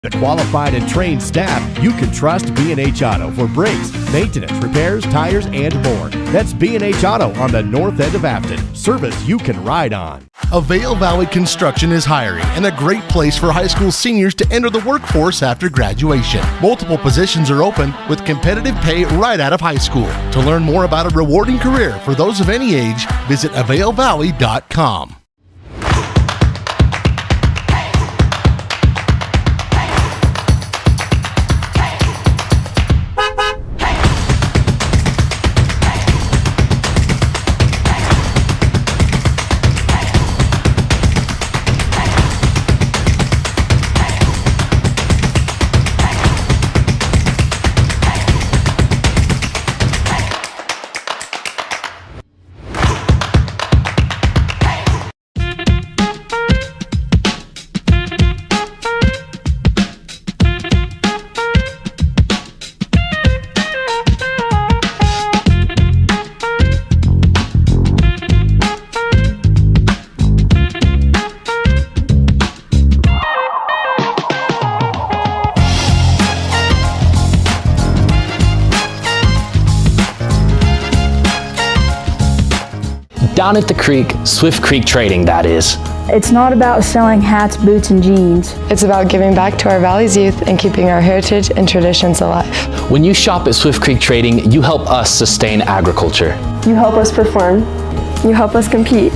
The qualified and trained staff you can trust B&H Auto for brakes, maintenance, repairs, tires, and more. That's B&H Auto on the north end of Afton. Service you can ride on. Avail Valley Construction is hiring and a great place for high school seniors to enter the workforce after graduation. Multiple positions are open with competitive pay right out of high school. To learn more about a rewarding career for those of any age, visit availvalley.com. Down at the creek, Swift Creek Trading, that is. It's not about selling hats, boots, and jeans. It's about giving back to our Valley's youth and keeping our heritage and traditions alive. When you shop at Swift Creek Trading, you help us sustain agriculture. You help us perform. You help us compete.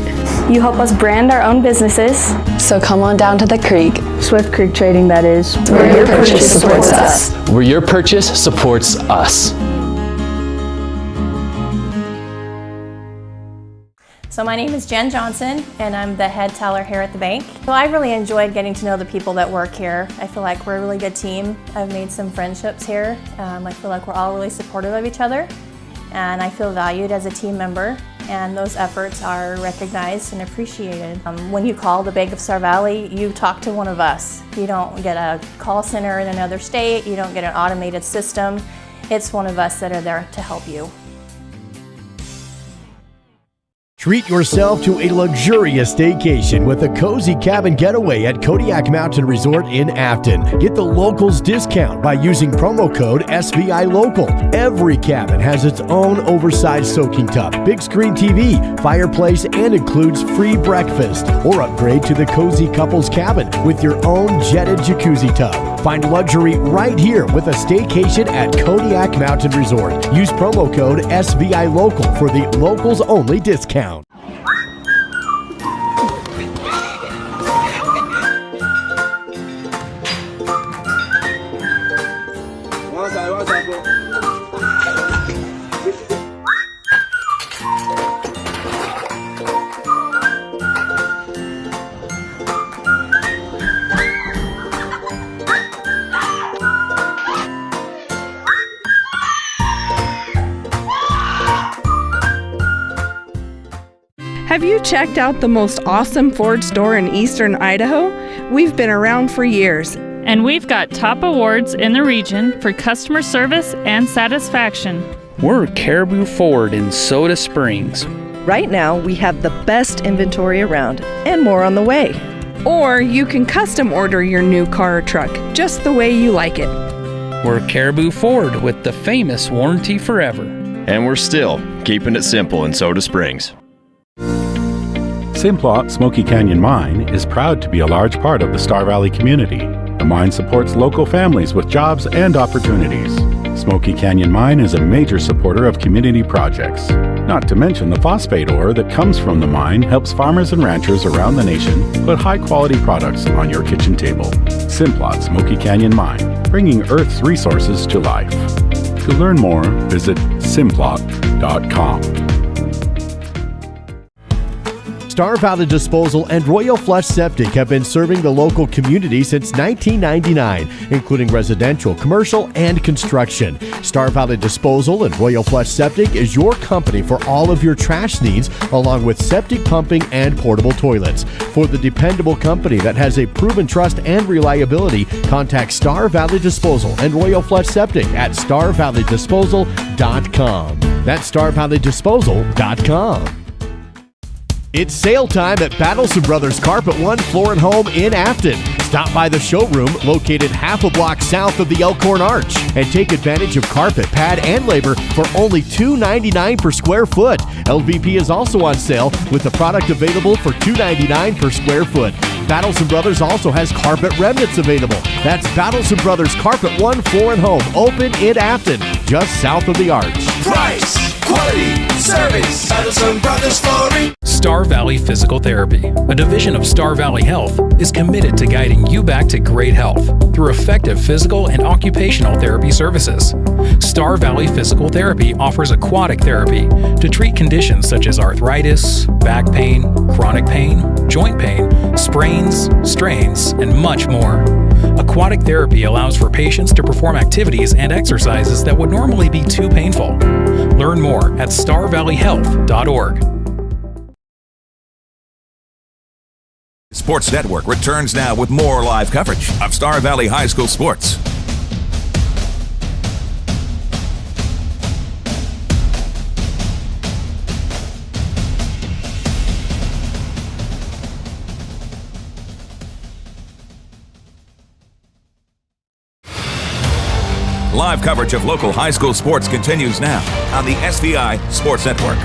You help us brand our own businesses. So come on down to the creek. Swift Creek Trading, that is. Where your purchase supports us. Where your purchase supports us. So my name is Jen Johnson, and I'm the head teller here at the bank. So I really enjoyed getting to know the people that work here. I feel like we're a really good team. I've made some friendships here. I feel like we're all really supportive of each other, and I feel valued as a team member, and those efforts are recognized and appreciated. When you call the Bank of Star Valley, you talk to one of us. You don't get a call center in another state. You don't get an automated system. It's one of us that are there to help you. Treat yourself to a luxurious staycation with a cozy cabin getaway at Kodiak Mountain Resort in Afton. Get the locals discount by using promo code SVILOCAL. Every cabin has its own oversized soaking tub, big screen TV, fireplace, and includes free breakfast. Or upgrade to the cozy couples cabin with your own jetted jacuzzi tub. Find luxury right here with a staycation at Kodiak Mountain Resort. Use promo code SVILOCAL for the locals only discount. Have you checked out the most awesome Ford store in eastern Idaho? We've been around for years. And we've got top awards in the region for customer service and satisfaction. We're Caribou Ford in Soda Springs. Right now, we have the best inventory around and more on the way. Or you can custom order your new car or truck just the way you like it. We're Caribou Ford with the famous warranty forever. And we're still keeping it simple in Soda Springs. Simplot Smoky Canyon Mine is proud to be a large part of the Star Valley community. The mine supports local families with jobs and opportunities. Smoky Canyon Mine is a major supporter of community projects. Not to mention the phosphate ore that comes from the mine helps farmers and ranchers around the nation put high-quality products on your kitchen table. Simplot Smoky Canyon Mine, bringing Earth's resources to life. To learn more, visit simplot.com. Star Valley Disposal and Royal Flush Septic have been serving the local community since 1999, including residential, commercial, and construction. Star Valley Disposal and Royal Flush Septic is your company for all of your trash needs, along with septic pumping and portable toilets. For the dependable company that has a proven trust and reliability, contact Star Valley Disposal and Royal Flush Septic at starvalleydisposal.com. That's starvalleydisposal.com. It's sale time at Battleson Brothers Carpet One Floor and Home in Afton. Stop by the showroom located half a block south of the Elkhorn Arch and take advantage of carpet, pad, and labor for only $2.99 per square foot. LVP is also on sale with the product available for $2.99 per square foot. Battleson Brothers also has carpet remnants available. That's Battleson Brothers Carpet One Floor and Home, open in Afton, just south of the Arch. Price, quality, service, Battleson Brothers Flooring. Star Valley Physical Therapy, a division of Star Valley Health, is committed to guiding you back to great health through effective physical and occupational therapy services. Star Valley Physical Therapy offers aquatic therapy to treat conditions such as arthritis, back pain, chronic pain, joint pain, sprains, strains, and much more. Aquatic therapy allows for patients to perform activities and exercises that would normally be too painful. Learn more at starvalleyhealth.org. Sports Network returns now with more live coverage of Star Valley High School sports. Live coverage of local high school sports continues now on the SVI Sports Network.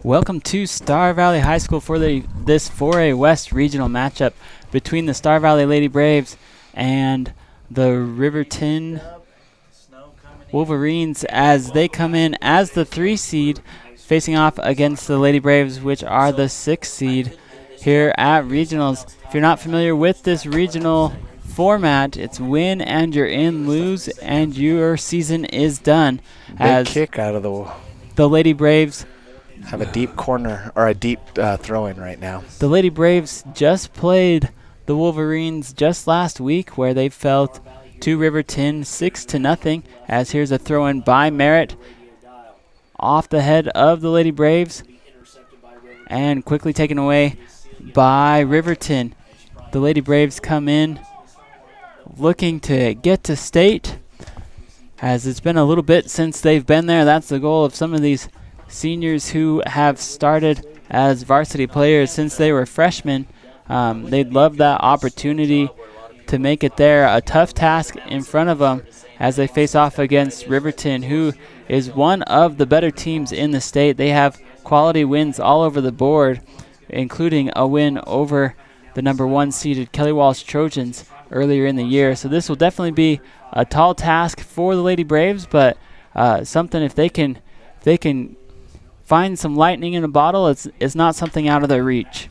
Welcome to Star Valley High School for this 4A West regional matchup between the Star Valley Lady Braves and the Riverton Wolverines as they come in as the 3 seed facing off against the Lady Braves, which are the 6 seed here at regionals. If you're not familiar with this regional format, it's win and you're in, lose and your season is done. Big kick out of the Lady Braves have a deep corner or a deep throw in right now. The Lady Braves just played the Wolverines just last week where they fell to Riverton 6-0, as here's a throw in by Merritt off the head of the Lady Braves and quickly taken away by Riverton. The Lady Braves come in looking to get to state. as it's been a little bit since they've been there. That's the goal of some of these seniors who have started as varsity players since they were freshmen. They'd love that opportunity to make it there. A tough task in front of them as they face off against Riverton, who is one of the better teams in the state. They have quality wins all over the board, including a win over the number 1 seeded Kelly Walsh Trojans earlier in the year. So this will definitely be a tall task for the Lady Braves, but something if they can find some lightning in a bottle, it's not something out of their reach.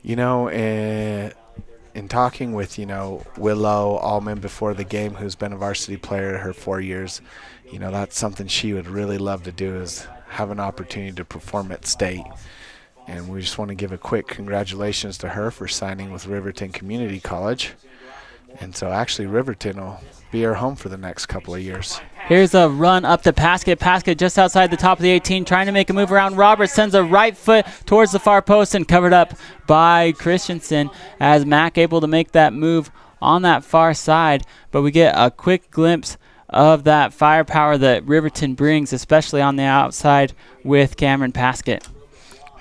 You know, in talking with, Willow Allman before the game, who's been a varsity player her 4 years, that's something she would really love to do, is have an opportunity to perform at state. And we just want to give a quick congratulations to her for signing with Riverton Community College. And so actually Riverton will be her home for the next couple of years. Here's a run up to Paskett. Paskett just outside the top of the 18, trying to make a move around. Roberts sends a right foot towards the far post and covered up by Christensen, as Mack able to make that move on that far side. But we get a quick glimpse of that firepower that Riverton brings, especially on the outside with Cameron Paskett.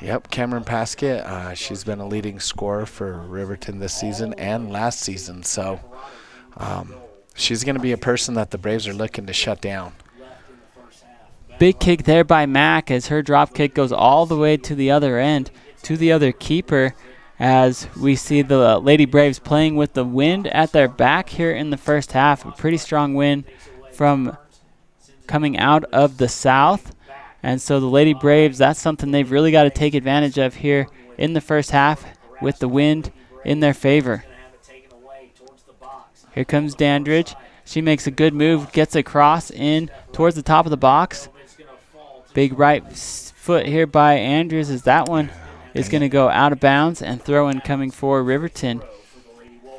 Yep, Cameron Paskett. She's been a leading scorer for Riverton this season and last season. So she's going to be a person that the Braves are looking to shut down. Big kick there by Mack as her drop kick goes all the way to the other end, to the other keeper, as we see the Lady Braves playing with the wind at their back here in the first half. A pretty strong wind from coming out of the south. And so the Lady Braves, that's something they've really got to take advantage of here in the first half with the wind in their favor. Here comes Dandridge. She makes a good move, gets across in towards the top of the box. Big right foot here by Andrews, as that one is going to go out of bounds, and throw in coming for Riverton.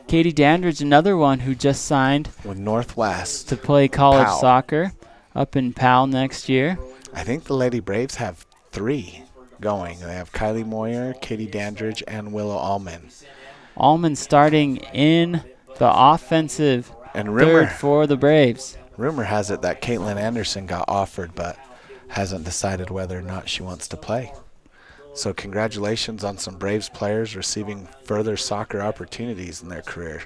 Katie Dandridge, another one who just signed with Northwest to play college soccer up in Powell next year. I think the Lady Braves have 3 going. They have Kylie Moyer, Katie Dandridge, and Willow Allman. Allman starting in the offensive third for the Braves. Rumor has it that Caitlin Anderson got offered but hasn't decided whether or not she wants to play. So congratulations on some Braves players receiving further soccer opportunities in their career.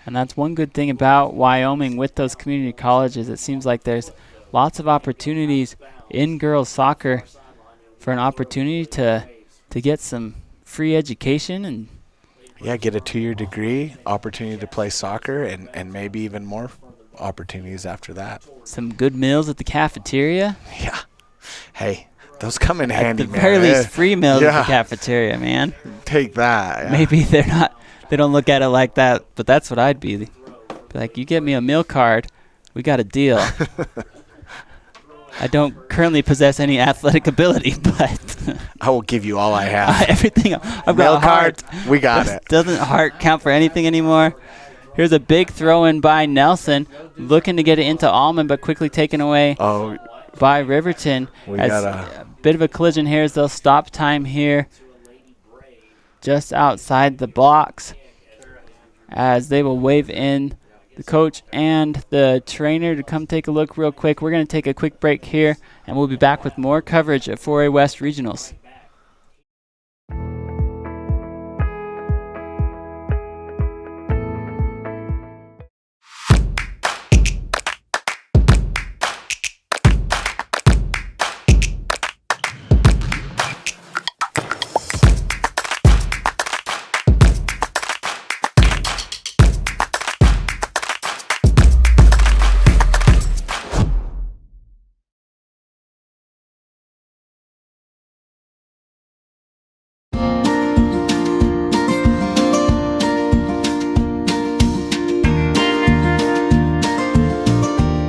And that's one good thing about Wyoming with those community colleges. It seems like there's lots of opportunities in girls soccer for an opportunity to get some free education and get a 2-year degree, opportunity to play soccer, and maybe even more opportunities after that. Some good meals at the cafeteria. Yeah. Hey, those come in handy, man. At the very least, free meals at the cafeteria, man. Take that. Yeah. Maybe they don't look at it like that, but that's what I'd be like, you get me a meal card, we got a deal. I don't currently possess any athletic ability, but I will give you all I have. Everything. I've Mail got a heart. We got it. Doesn't heart count for anything anymore? Here's a big throw in by Nelson, looking to get it into Allman, but quickly taken away by Riverton. We got a bit of a collision here as they'll stop time here just outside the blocks, as they will wave in the coach and the trainer to come take a look real quick. We're going to take a quick break here, and we'll be back with more coverage at 4A West Regionals.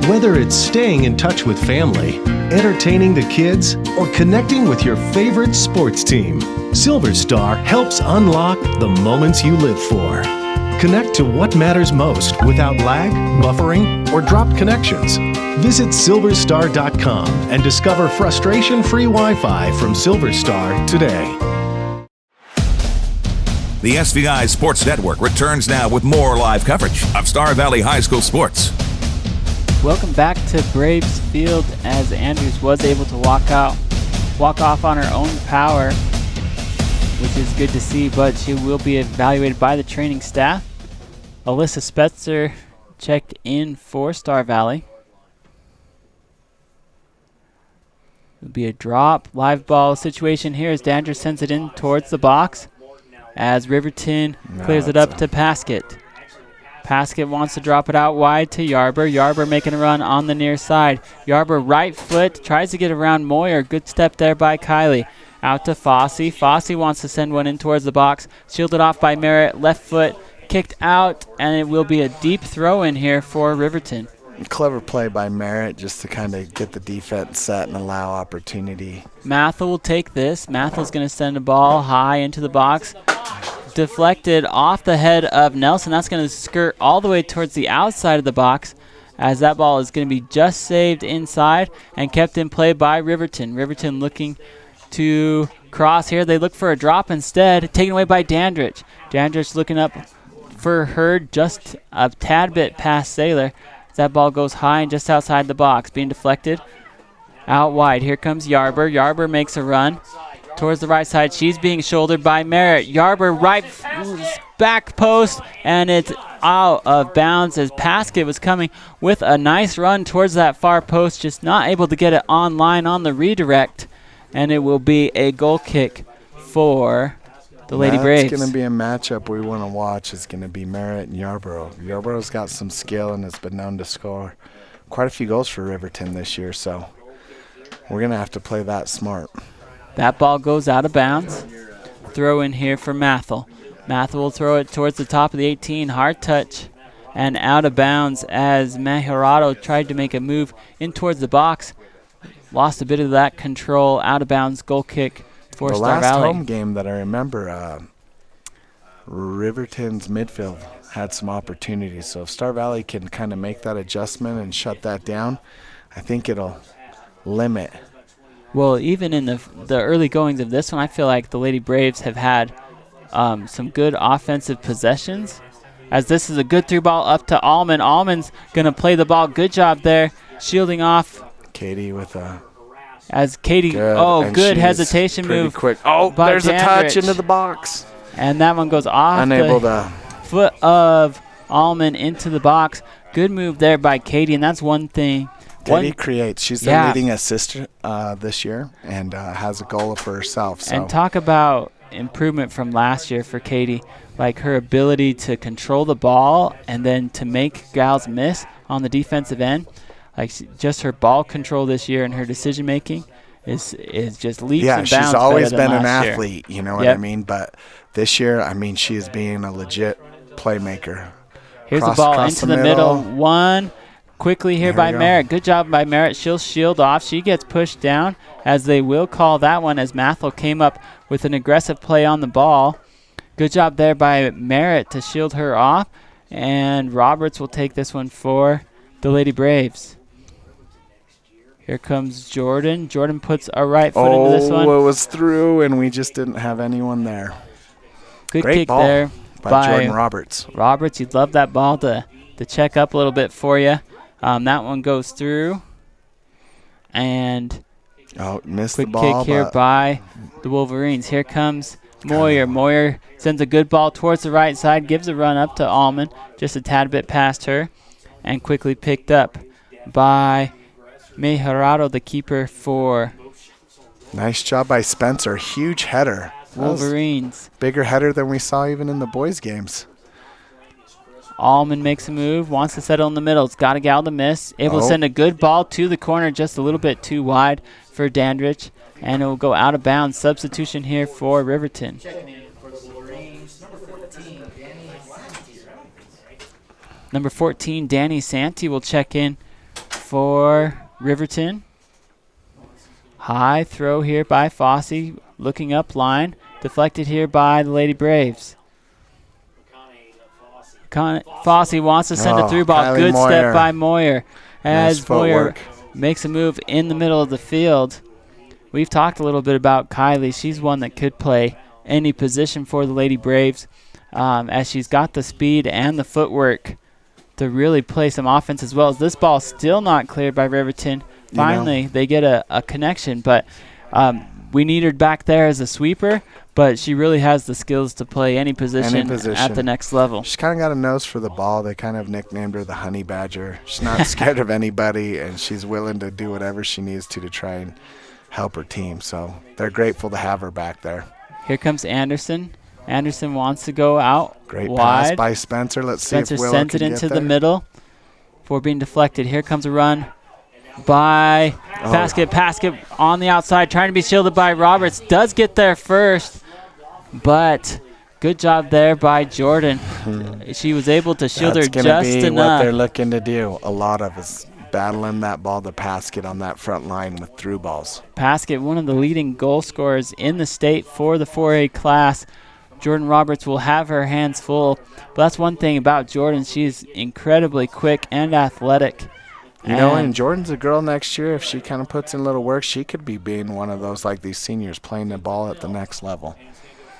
Whether it's staying in touch with family, entertaining the kids, or connecting with your favorite sports team, Silver Star helps unlock the moments you live for. Connect to what matters most without lag, buffering, or dropped connections. Visit silverstar.com and discover frustration-free Wi-Fi from Silver Star today. The SVI Sports Network returns now with more live coverage of Star Valley High School sports. Welcome back to Braves Field, as Andrews was able to walk off on her own power, which is good to see, but she will be evaluated by the training staff. Alyssa Spetzer checked in for Star Valley. It'll be a drop. Live ball situation here as Dandridge sends it in towards the box as Riverton clears it up to Paskett. Paskett wants to drop it out wide to Yarber. Yarber making a run on the near side. Yarber right foot tries to get around Moyer. Good step there by Kylie. Out to Fossey. Fossey wants to send one in towards the box. Shielded off by Merritt. Left foot kicked out, and it will be a deep throw in here for Riverton. Clever play by Merritt just to kind of get the defense set and allow opportunity. Mathel will take this. Mathel's going to send a ball high into the box. Deflected off the head of Nelson. That's going to skirt all the way towards the outside of the box, as that ball is going to be just saved inside and kept in play by Riverton. Riverton looking to cross here. They look for a drop instead, taken away by Dandridge. Dandridge looking up for her just a tad bit past Saylor. That ball goes high and just outside the box, being deflected out wide. Here comes Yarber. Yarber makes a run towards the right side. She's being shouldered by Merritt. Yarber right back post, and it's out of bounds as Paskett was coming with a nice run towards that far post, just not able to get it online on the redirect, and it will be a goal kick for the Lady Braves. It's going to be a matchup we want to watch. It's going to be Merritt and Yarborough. Yarborough's got some skill and has been known to score quite a few goals for Riverton this year, so we're going to have to play that smart. That ball goes out of bounds. Throw in here for Mathel. Mathel will throw it towards the top of the 18. Hard touch and out of bounds as Mejorado tried to make a move in towards the box. Lost a bit of that control. Out of bounds goal kick for Star Valley. The last home game that I remember, Riverton's midfield had some opportunities. So if Star Valley can kind of make that adjustment and shut that down, I think it'll limit. Well, even in the early goings of this one, I feel like the Lady Braves have had some good offensive possessions. As this is a good through ball up to Allman. Allman's going to play the ball. Good job there, shielding off. Katie with a... As Katie, good hesitation move. Quick. Oh, there's a touch into the box. And that one goes off the foot of Allman into the box. Good move there by Katie, and that's one thing. Katie creates. She's the leading assist this year and has a goal for herself. So. And talk about improvement from last year for Katie, like her ability to control the ball and then to make gals miss on the defensive end. Like just her ball control this year and her decision making is just leaps and bounds. Yeah, she's always been an year. athlete, you know what I mean? But this year, I mean, she is being a legit playmaker. Here's the ball into the middle. One quickly here by Merritt. Good job by Merritt. She'll shield off. She gets pushed down, as they will call that one, as Mathel came up with an aggressive play on the ball. Good job there by Merritt to shield her off. And Roberts will take this one for the Lady Braves. Here comes Jordan. Jordan puts a right foot into this one. Oh, it was through, and we just didn't have anyone there. Good Great kick ball there by Jordan Roberts. Roberts, you'd love that ball to check up a little bit for you. That one goes through. And missed quick the ball. Kick here by the Wolverines. Here comes Moyer. Moyer sends a good ball towards the right side, gives a run up to Allman, just a tad bit past her, and quickly picked up by Mejorado, the keeper for... Nice job by Spencer. Huge header. Wolverines. Bigger header than we saw even in the boys' games. Allman makes a move, wants to settle in the middle. It's got a gal to miss. Able to send a good ball to the corner, just a little bit too wide for Dandridge. And it will go out of bounds. Substitution here for Riverton. Number 14, Danny Santee will check in for Riverton. High throw here by Fossey, looking up line. Deflected here by the Lady Braves. Fossey wants to send a through ball. Kylie Good Moyer. step by Moyer. As Nice Moyer footwork. makes a move in the middle of the field. We've talked a little bit about Kylie. She's one that could play any position for the Lady Braves, as she's got the speed and the footwork to really play some offense, as well as this ball still not cleared by Riverton. Finally, they get a connection, but we need her back there as a sweeper, but she really has the skills to play any position at the next level. She's kind of got a nose for the ball. They kind of nicknamed her the Honey Badger. She's not scared of anybody, and she's willing to do whatever she needs to try and help her team. So they're grateful to have her back there. Here comes Anderson. Anderson wants to go out Great wide. pass by Spencer. Let's Spencer see if Willow sends it can into get the there. middle before being deflected. Here comes a run by Paskett. Paskett on the outside, trying to be shielded by Roberts. Does get there first, but good job there by Jordan. She was able to shield her just enough. That's going to be what they're looking to do. A lot of is battling that ball to Paskett on that front line with through balls. Paskett, one of the leading goal scorers in the state for the 4A class. Jordan Roberts will have her hands full. But that's one thing about Jordan. She's incredibly quick and athletic. You know, and Jordan's a girl next year. If she kind of puts in a little work, she could be being one of those like these seniors playing the ball at the next level.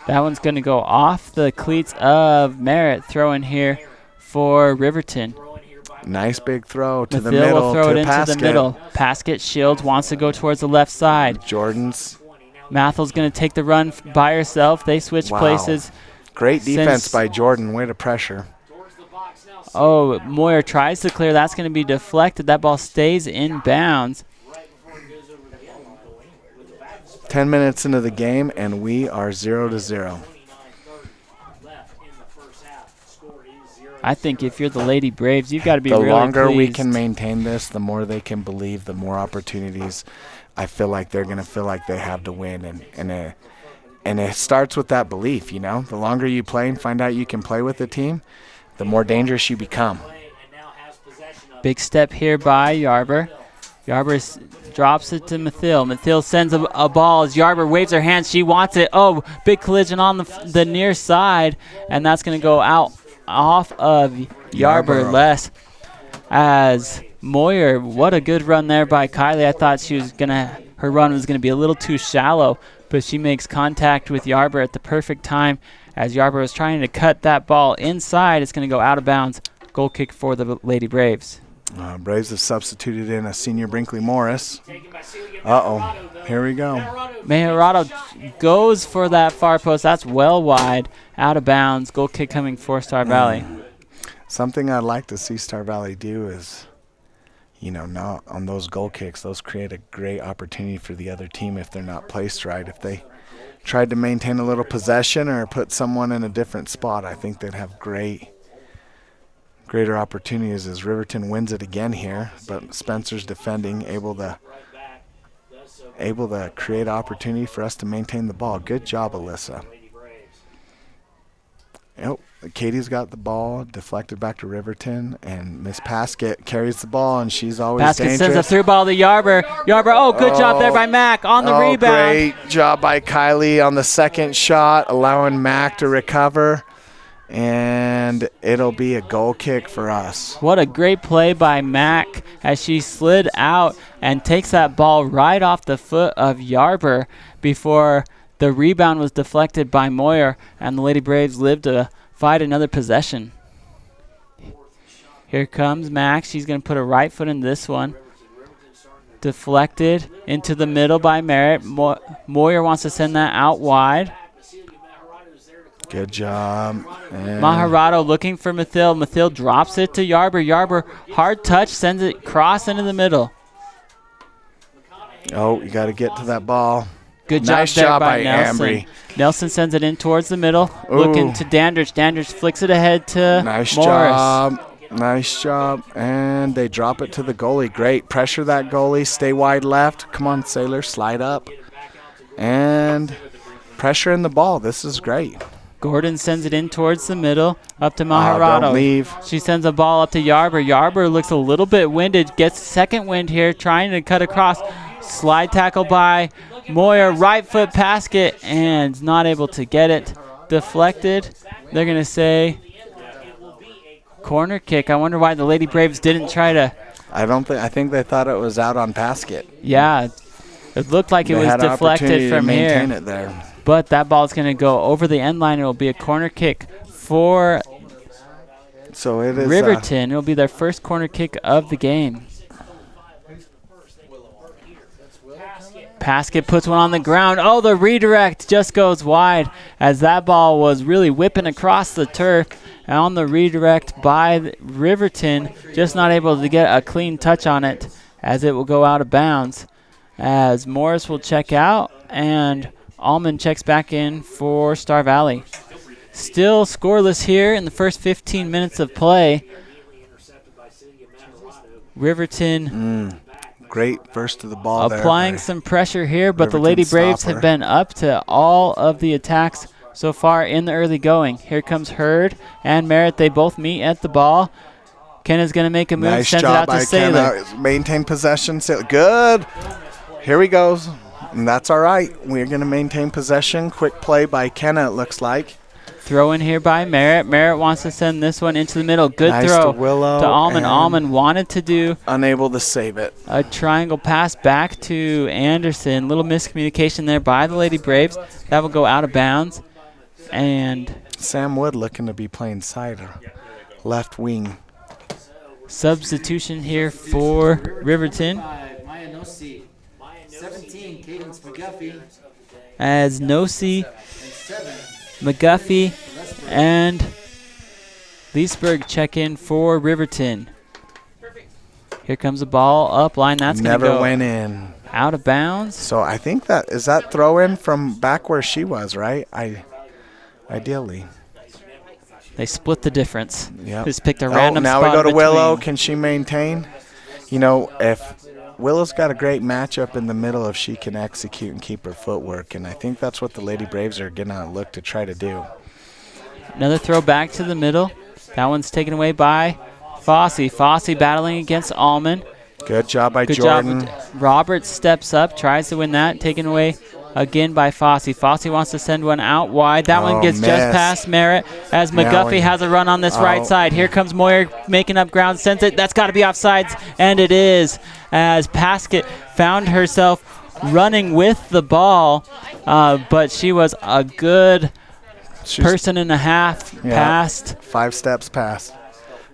That one's going to go off the cleats of Merritt. Throw in here for Riverton. Nice big throw to the Mathill middle. will throw it into Paskett. the middle. Paskett shields, wants to go towards the left side. Jordan's. Mathill's going to take the run by herself. They switch places. Great defense by Jordan. Way to pressure. Oh, Moyer tries to clear. That's going to be deflected. That ball stays in bounds. 10 minutes into the game, and we are 0-0. I think if you're the Lady Braves, you've got to be really pleased. The longer we pleased. can maintain this, the more they can believe, the more opportunities I feel like they're going to feel like they have to win. And it starts with that belief, you know. The longer you play and find out you can play with the team, the more dangerous you become. Big step here by Yarber. Yarber drops it to Mathill. Mathill sends a ball as Yarber waves her hands. She wants it. Oh, big collision on the near side, and that's going to go out off of Yarber less. As Moyer, what a good run there by Kylie. I thought her run was going to be a little too shallow, but she makes contact with Yarber at the perfect time as Yarber was trying to cut that ball inside. It's going to go out of bounds. Goal kick for the Lady Braves. Braves have substituted in a senior Brinkley Morris. Uh-oh. Here we go. Mejerado goes for that far post. That's well wide, out of bounds. Goal kick coming for Star Valley. Something I'd like to see Star Valley do is, you know, not on those goal kicks. Those create a great opportunity for the other team if they're not placed right. If they tried to maintain a little possession or put someone in a different spot, I think they'd have greater opportunities as Riverton wins it again here, but Spencer's defending, able to create opportunity for us to maintain the ball. Good job, Alyssa. Yep, Katie's got the ball, deflected back to Riverton, and Miss Paskett carries the ball, and she's always dangerous. Paskett sends a through ball to Yarber. Yarber, good job there by Mack on the rebound. Great job by Kylie on the second shot, allowing Mack to recover. And it'll be a goal kick for us. What a great play by Mack as she slid out and takes that ball right off the foot of Yarber before the rebound was deflected by Moyer, and the Lady Braves lived to fight another possession. Here comes Mack. She's going to put her right foot in this one. Deflected into the middle by Merritt. Moyer wants to send that out wide. Good job. Maharado looking for Mathill. Mathill drops it to Yarber. Yarber, hard touch, sends it cross into the middle. Oh, you got to get to that ball. Good nice job job by Nelson. Ambry. Nelson sends it in towards the middle. Ooh. Looking to Dandridge. Dandridge flicks it ahead to Nice Morris. job. Nice job. And they drop it to the goalie. Great. Pressure that goalie. Stay wide left. Come on, Sailor. Slide up. And pressure in the ball. This is great. Gordon sends it in towards the middle, up to Maharado. Don't leave. She sends a ball up to Yarber. Yarber looks a little bit winded, gets second wind here, trying to cut across. Slide tackle by Moyer, right foot Paskett, and not able to get it. Deflected. They're going to say corner kick. I wonder why the Lady Braves didn't try to. I think they thought it was out on Paskett. Yeah, it looked like it was deflected from to maintain here. it there. but that ball's going to go over the end line. It will be a corner kick for So it is Riverton. It'll be their first corner kick of the game. Paskett puts one on the ground. Oh, the redirect just goes wide as that ball was really whipping across the turf. And on the redirect by Riverton, just not able to get a clean touch on it as it will go out of bounds. As Morris will check out and Allman checks back in for Star Valley. Still scoreless here in the first 15 minutes of play. Riverton great first to the ball applying some pressure here, but the Lady Braves have been up to all of the attacks so far in the early going. Here comes Hurd and Merritt. They both meet at the ball. Kenna's going to make a move, nice sends it out to Sailor. Maintain possession. Good. Here he goes. And that's all right. We're going to maintain possession. Quick play by Kenna, it looks like. Throw in here by Merritt. Merritt wants to send this one into the middle. Good nice throw to Willow. To Allman. Allman wanted to do unable to save it. A triangle pass back to Anderson. Little miscommunication there by the Lady Braves. That will go out of bounds. And Sam Wood looking to be playing side or left wing. Substitution here for Riverton. 17, Cadence McGuffey. As Nosey, McGuffey, and Leesburg check in for Riverton. Here comes the ball up line. That's going to go. Never went in. Out of bounds. So I think that is that throw in from back where she was, right? Ideally. They split the difference. Yep. Just picked a random now spot we go to between. Willow. Can she maintain? You know, if Willow's got a great matchup in the middle if she can execute and keep her footwork, and I think that's what the Lady Braves are going to look to try to do. Another throw back to the middle. That one's taken away by Fossey. Fossey battling against Allman. Good job by Good Jordan. job. Roberts steps up, tries to win that, taken away again by Fossey. Fossey wants to send one out wide. That one gets just past Merritt as McGuffey has a run on this right side. Here comes Moyer making up ground, sends it. That's got to be offsides, and it is, as Paskett found herself running with the ball, but she was a good person and a half past. 5 steps past.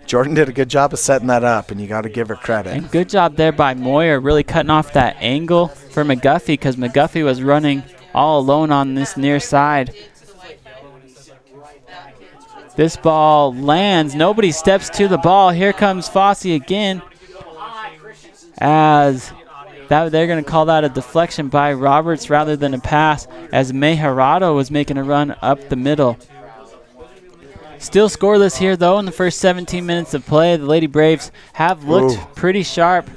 Jordan did a good job of setting that up, and you got to give her credit. And good job there by Moyer, really cutting off that angle for McGuffey, because McGuffey was running all alone on this near side. This ball lands. Nobody steps to the ball. Here comes Fossey again, as they're going to call that a deflection by Roberts rather than a pass, as Mejarado was making a run up the middle. Still scoreless here, though, in the first 17 minutes of play. The Lady Braves have looked pretty sharp,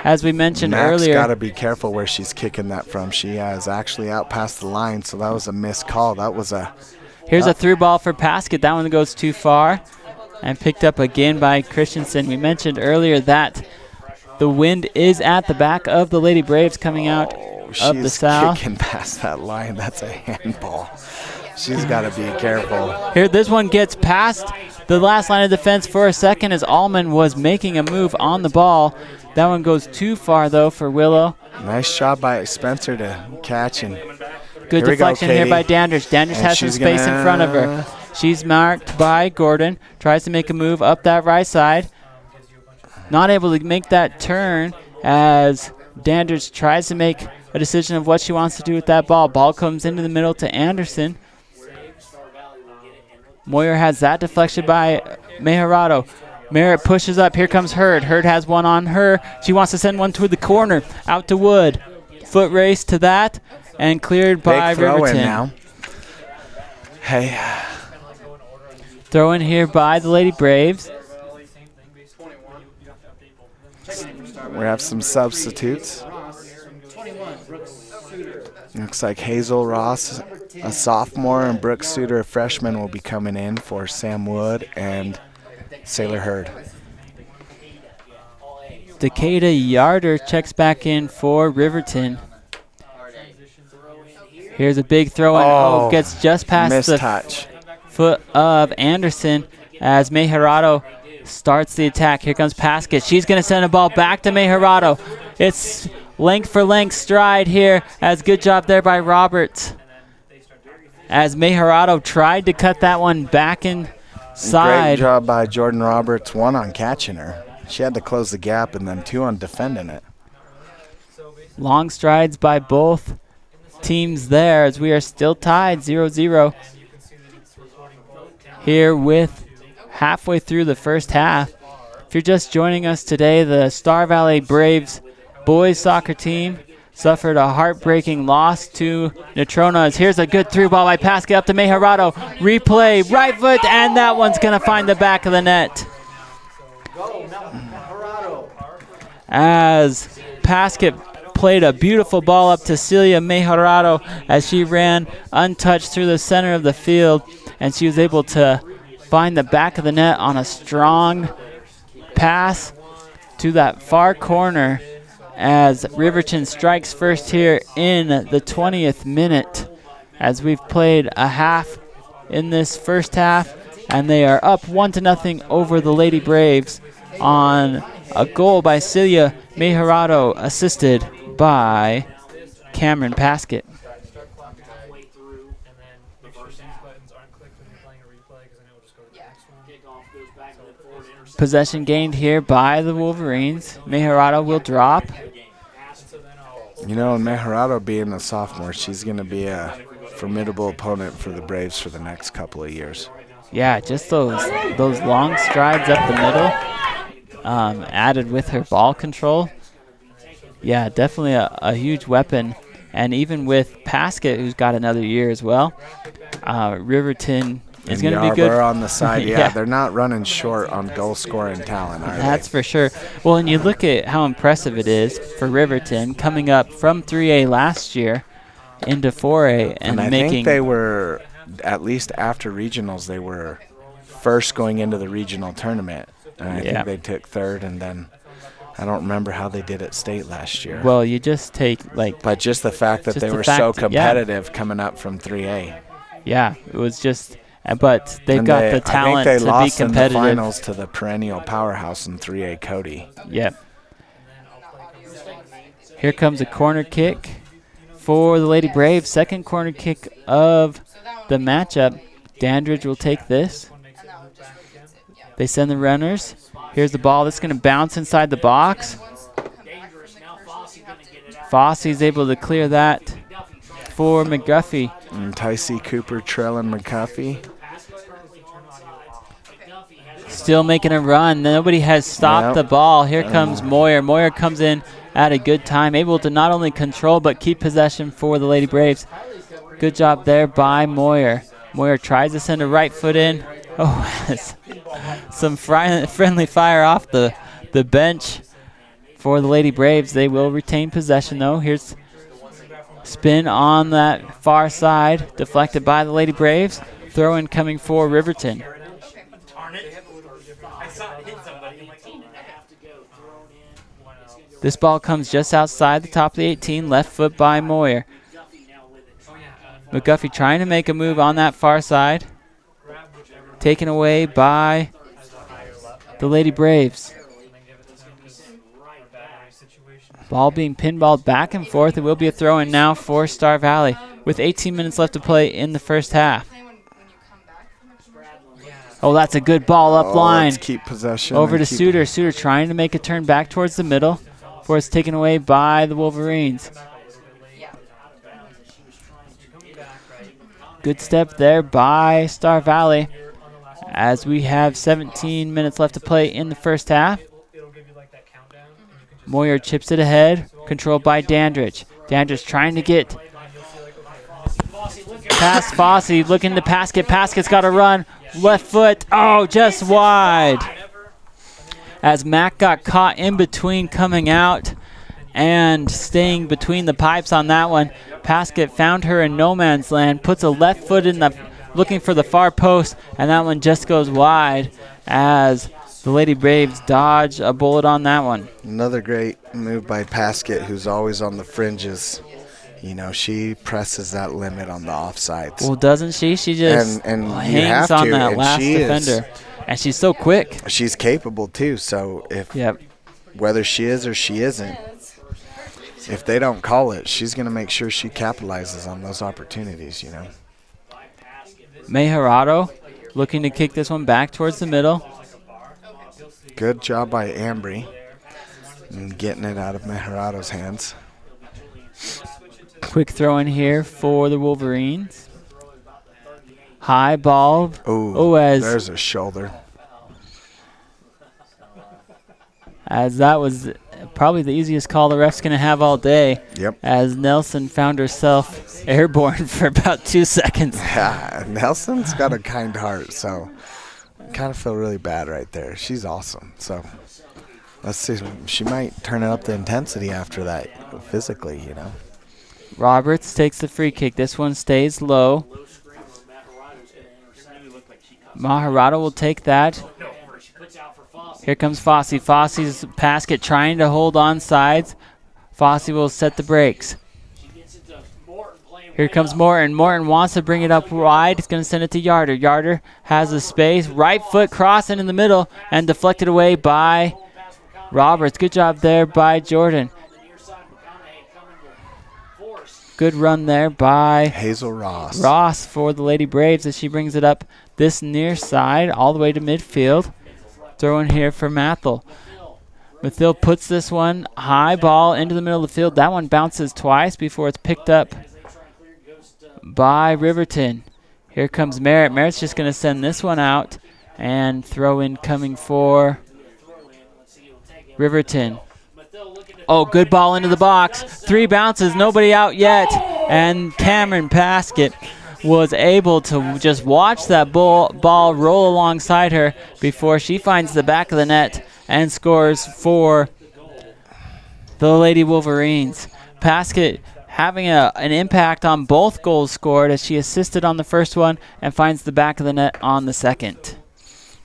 as we mentioned earlier. Got to be careful where she's kicking that from. She has actually out past the line, so that was a missed call. That was a... Here's a through ball for Paskett. That one goes too far and picked up again by Christensen. We mentioned earlier that the wind is at the back of the Lady Braves coming out of the south. She's kicking past that line. That's a handball. She's got to be careful. Here, this one gets past the last line of defense for a second as Allman was making a move on the ball. That one goes too far, though, for Willow. Nice job by Spencer to catch. And good deflection here by Dandridge. Dandridge has some space in front of her. She's marked by Gordon. Tries to make a move up that right side. Not able to make that turn as Dandridge tries to make a decision of what she wants to do with that ball. Ball comes into the middle to Anderson. Moyer has that deflection by Mejarado. Merritt pushes up. Here comes Hurd. Hurd has one on her. She wants to send one toward the corner. Out to Wood. Foot race to that. And cleared by Riverton. Now. Hey. Throw in here by the Lady Braves. We have some substitutes. Looks like Hazel Ross, a sophomore, and Brooke Suter, a freshman, will be coming in for Sam Wood and Sailor Hurd. Decatur Yarder checks back in for Riverton. Here's a big throw in. Gets just past the foot of Anderson as Mejarado starts the attack. Here comes Paskett. She's going to send a ball back to Mejarado. It's length for length stride here, as good job there by Roberts. as Mejorado tried to cut that one back inside. Great job by Jordan Roberts, 1 on catching her. She had to close the gap, and then 2 on defending it. Long strides by both teams there as we are still tied 0-0 here with halfway through the first half. If you're just joining us today, the Star Valley Braves boys soccer team suffered a heartbreaking loss to Natronas. Here's a good through ball by Pascal up to Mejorado. Replay, right foot, and that one's going to find the back of the net. As Pascal played a beautiful ball up to Celia Mejorado as she ran untouched through the center of the field, and she was able to find the back of the net on a strong pass to that far corner as Riverton strikes first here in the 20th minute, as we've played a half in this first half, and they are up 1-0 over the Lady Braves on a goal by Celia Mejorado, assisted by Cameron Paskett. Possession gained here by the Wolverines. Mejorado will drop. You know, Mejorado being a sophomore, she's going to be a formidable opponent for the Braves for the next couple of years. Yeah, just those long strides up the middle, added with her ball control. Yeah, definitely a huge weapon. And even with Paskett, who's got another year as well, Riverton is going to be good. On the side, yeah, they're not running short on goal-scoring talent, are That's for sure. Well, and you look at how impressive it is for Riverton coming up from 3A last year into 4A and I making. think they were, at least after regionals, they were first going into the regional tournament. And I think they took third, and then I don't remember how they did at state last year. Well, you just take But just the fact that they were so competitive coming up from 3A. Yeah, it was just. But they've got the talent to be competitive. I think they lost in the finals to the perennial powerhouse in 3A Cody. Yep. Here comes a corner kick for the Lady Braves. Second corner kick of the matchup. Dandridge will take this. They send the runners. Here's the ball that's going to bounce inside the box. Fossey's able to clear that for McGuffey. And Tycee Cooper trailing McGuffey. Still making a run. Nobody has stopped the ball. Here comes Moyer. Moyer comes in at a good time, able to not only control but keep possession for the Lady Braves. Good job there by Moyer. Moyer tries to send a right foot in. Oh, some friendly fire off the bench for the Lady Braves. They will retain possession, though. Here's spin on that far side, deflected by the Lady Braves. Throw in coming for Riverton. This ball comes just outside the top of the 18, left foot by Moyer. McGuffey trying to make a move on that far side. Taken away by the Lady Braves. Ball being pinballed back and forth. It will be a throw-in now for Star Valley with 18 minutes left to play in the first half. Oh, that's a good ball up line. Let's keep possession. Over to Suter. Suter trying to make a turn back towards the middle before it's taken away by the Wolverines. Good step there by Star Valley as we have 17 minutes left to play in the first half. Moyer chips it ahead, controlled by Dandridge. Dandridge trying to get past Fossey, looking to Paskett. Paskett's got to run. Left foot, just wide. As Mack got caught in between coming out and staying between the pipes on that one. Paskett found her in no man's land, puts a left foot in the, looking for the far post, and that one just goes wide as the Lady Braves dodge a bullet on that one. Another great move by Paskett, who's always on the fringes. You know, she presses that limit on the offsides. Well, doesn't she? She just hangs on that last defender. And she's so quick. She's capable, too. So whether she is or she isn't, if they don't call it, she's going to make sure she capitalizes on those opportunities, you know. Mejarado looking to kick this one back towards the middle. Good job by Ambry in getting it out of Mejarado's hands. Quick throw in here for the Wolverines. High ball. As there's a shoulder. As that was probably the easiest call the ref's going to have all day. Yep. As Nelson found herself airborne for about 2 seconds. Yeah, Nelson's got a kind heart, so I kind of feel really bad right there. She's awesome. So let's see. She might turn up the intensity after that physically, you know. Roberts takes the free kick. This one stays low. Mejarado will take that. Here comes Fossey. Fossey's basket trying to hold on sides. Fossey will set the brakes. Here comes Morton. Morton wants to bring it up wide. He's going to send it to Yarder. Yarder has the space. Right foot crossing in the middle and deflected away by Roberts. Good job there by Jordan. Good run there by Hazel Ross. Ross for the Lady Braves as she brings it up this near side all the way to midfield. Throw in here for Mathil. Mathil puts this one high ball into the middle of the field. That one bounces twice before it's picked up by Riverton. Here comes Merritt. Merritt's just going to send this one out and throw in coming for Riverton. Oh, good ball into the box. 3 bounces, nobody out yet. And Cameron Paskett was able to just watch that ball roll alongside her before she finds the back of the net and scores for the Lady Wolverines. Paskett having an impact on both goals scored as she assisted on the first one and finds the back of the net on the second.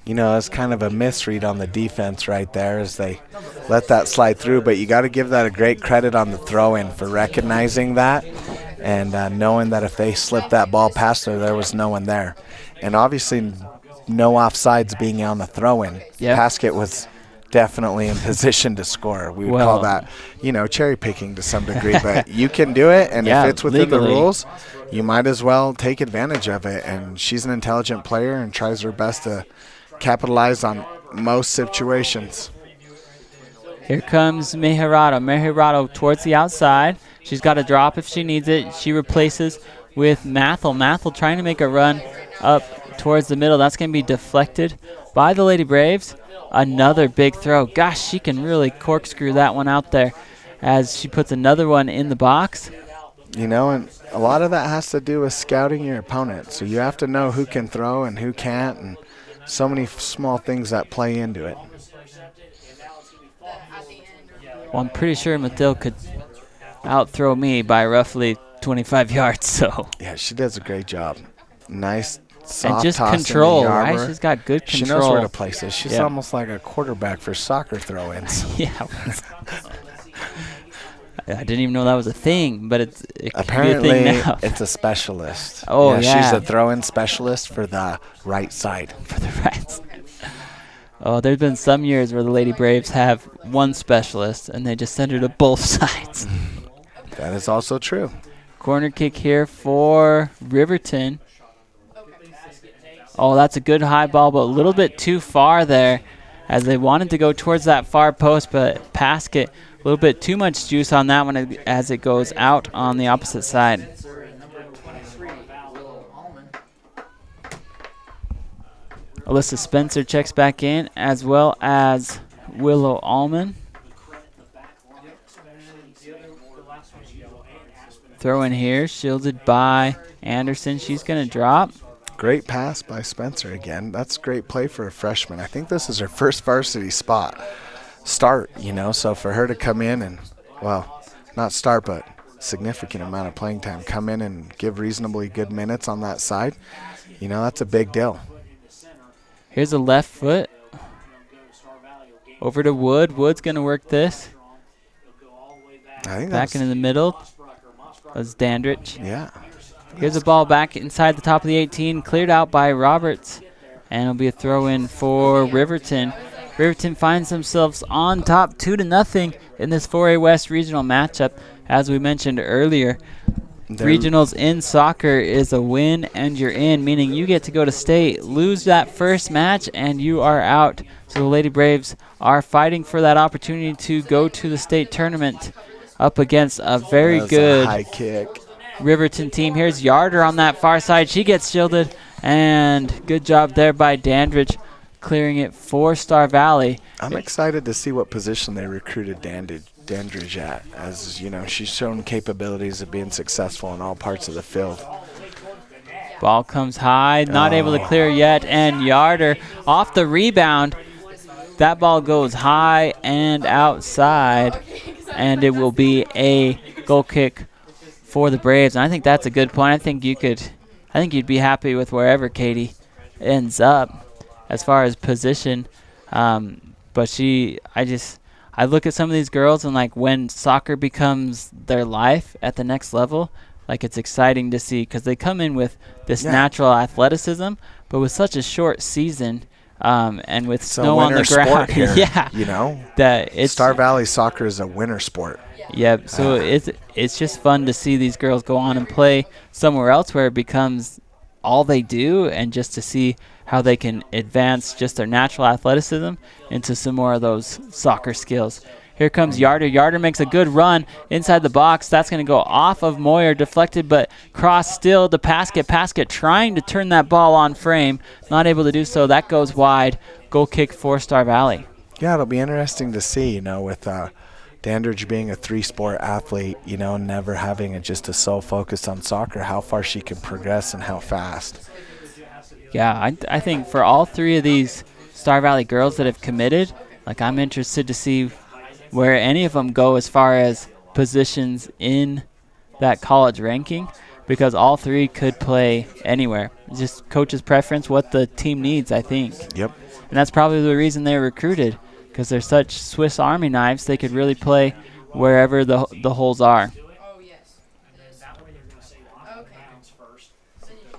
You know, it's kind of a misread on the defense right there as they let that slide through, but you got to give that a great credit on the throw-in for recognizing that and knowing that if they slipped that ball past her, there was no one there. And obviously no offsides being on the throw-in. Yep. Paskett was definitely in position to score. We would call that, you know, cherry picking to some degree, but you can do it, and if it's within legally. the rules, you might as well take advantage of it. And she's an intelligent player and tries her best to capitalize on most situations. Here comes Mejarado. Mejarado towards the outside. She's got a drop if she needs it. She replaces with Mathil. Mathil trying to make a run up towards the middle. That's going to be deflected by the Lady Braves. Another big throw. Gosh, she can really corkscrew that one out there as she puts another one in the box. You know, and a lot of that has to do with scouting your opponent. So you have to know who can throw and who can't, and so many small things that play into it. Well, I'm pretty sure Mathil could outthrow me by roughly 25 yards. So yeah, she does a great job. Nice, soft and just toss control, in the right? arbor. She's got good control. She knows where to place it. She's almost like a quarterback for soccer throw-ins. Yeah. I didn't even know that was a thing, but it apparently could be a thing now. It's a specialist. Oh, yeah. She's a throw-in specialist for the right side. For the right side. Oh, there's been some years where the Lady Braves have one specialist, and they just send her to both sides. That is also true. Corner kick here for Riverton. Oh, that's a good high ball, but a little bit too far there as they wanted to go towards that far post, but Paskett, a little bit too much juice on that one as it goes out on the opposite side. Alyssa Spencer checks back in, as well as Willow Allman. Throw in here, shielded by Anderson. She's going to drop. Great pass by Spencer again. That's great play for a freshman. I think this is her first varsity start, you know, so for her to come in and, well, not start, but significant amount of playing time, come in and give reasonably good minutes on that side, you know, that's a big deal. Here's a left foot. Over to Wood. Wood's going to work this. I think back into the middle. That's Dandridge. Yeah. Here's a ball back inside the top of the 18, cleared out by Roberts. And it'll be a throw-in for Riverton. Riverton finds themselves on top 2-0 in this 4A West regional matchup. As we mentioned earlier, Regionals in soccer is a win and you're in, meaning you get to go to state, lose that first match, and you are out. So the Lady Braves are fighting for that opportunity to go to the state tournament up against a very good high kick Riverton team. Here's Yarder on that far side. She gets shielded, and good job there by Dandridge clearing it for Star Valley. I'm excited to see what position they recruited Dandridge at, as you know, she's shown capabilities of being successful in all parts of the field. Ball comes high, not able to clear yet, and Yarder off the rebound. That ball goes high and outside, and it will be a goal kick for the Braves. And I think that's a good point. I think you'd be happy with wherever Katie ends up as far as position. But I look at some of these girls, and like when soccer becomes their life at the next level, like it's exciting to see, because they come in with this natural athleticism, but with such a short season, and with snow on the ground. Here, yeah, you know, that Star Valley soccer is a winter sport. Yeah, so it's just fun to see these girls go on and play somewhere else where it becomes all they do, and just to see how they can advance just their natural athleticism into some more of those soccer skills. Here comes Yarder. Yarder makes a good run inside the box. That's going to go off of Moyer, deflected, but cross still to Paskett. Paskett trying to turn that ball on frame, not able to do so. That goes wide. Goal kick for Star Valley. Yeah, it'll be interesting to see, with Dandridge being a three-sport athlete, never having just a sole focus on soccer, how far she can progress and how fast. Yeah, I think for all three of these Star Valley girls that have committed, I'm interested to see where any of them go as far as positions in that college ranking, because all three could play anywhere. Just coach's preference, what the team needs, I think. Yep. And that's probably the reason they were recruited, because they're such Swiss Army knives, they could really play wherever the holes are.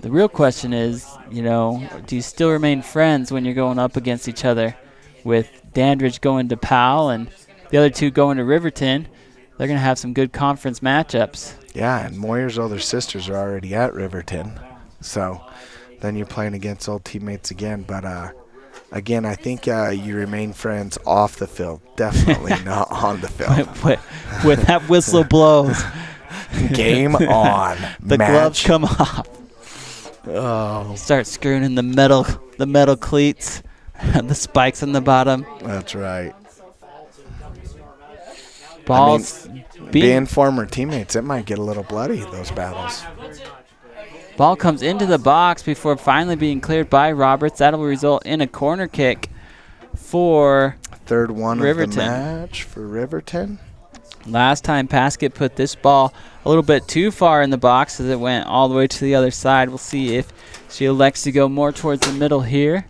The real question is, do you still remain friends when you're going up against each other? With Dandridge going to Powell and the other two going to Riverton, they're going to have some good conference matchups. Yeah, and Moyer's older sisters are already at Riverton. So then you're playing against old teammates again. But, again, I think you remain friends off the field. Definitely not on the field. When that whistle blows. Game on. The match. Gloves come off. Oh. Start screwing in the metal cleats and the spikes on the bottom. That's right. Balls being former teammates, it might get a little bloody, those battles. Ball comes into the box before finally being cleared by Roberts. That will result in a corner kick for third one Riverton. Of the match for Riverton. Last time Paskett put this ball a little bit too far in the box as it went all the way to the other side. We'll see if she elects to go more towards the middle here.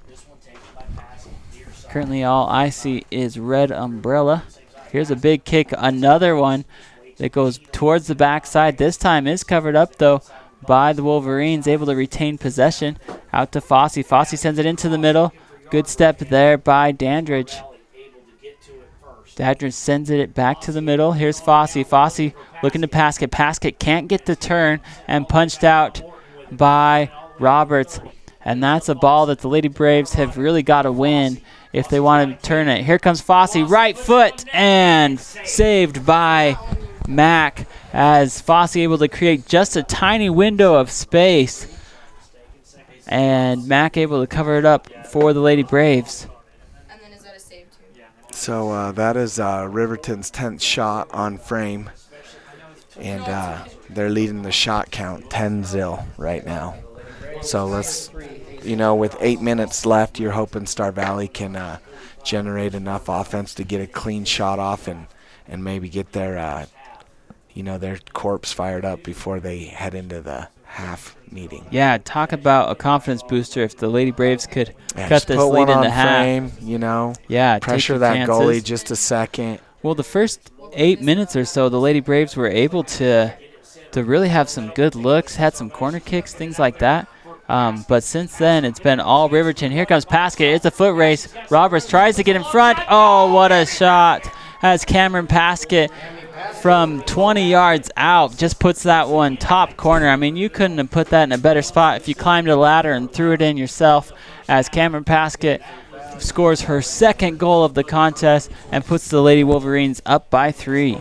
Currently all I see is red umbrella. Here's a big kick, another one that goes towards the backside. This time is covered up, though, by the Wolverines, able to retain possession. Out to Fossey. Fossey sends it into the middle. Good step there by Dandridge. Dandridge sends it back to the middle. Here's Fossey. Fossey looking to Paskett. Paskett can't get the turn and punched out by Roberts. And that's a ball that the Lady Braves have really got to win if they want to turn it. Here comes Fossey, right foot, and saved by Mack, as Fossey able to create just a tiny window of space. And Mack able to cover it up for the Lady Braves. So that is Riverton's 10th shot on frame. And they're leading the shot count 10-0 right now. So let's, with 8 minutes left, you're hoping Star Valley can generate enough offense to get a clean shot off and maybe get their, their corpse fired up before they head into the half meeting. Yeah, talk about a confidence booster if the Lady Braves could cut this put lead one into on half. Frame, Yeah, pressure that goalie just a second. Well, the first 8 minutes or so, the Lady Braves were able to really have some good looks, had some corner kicks, things like that. But since then, it's been all Riverton. Here comes Paskett. It's a foot race. Roberts tries to get in front. Oh, what a shot as Cameron Paskett from 20 yards out just puts that one top corner. I mean, you couldn't have put that in a better spot if you climbed a ladder and threw it in yourself, as Cameron Paskett scores her second goal of the contest and puts the Lady Wolverines up by 3.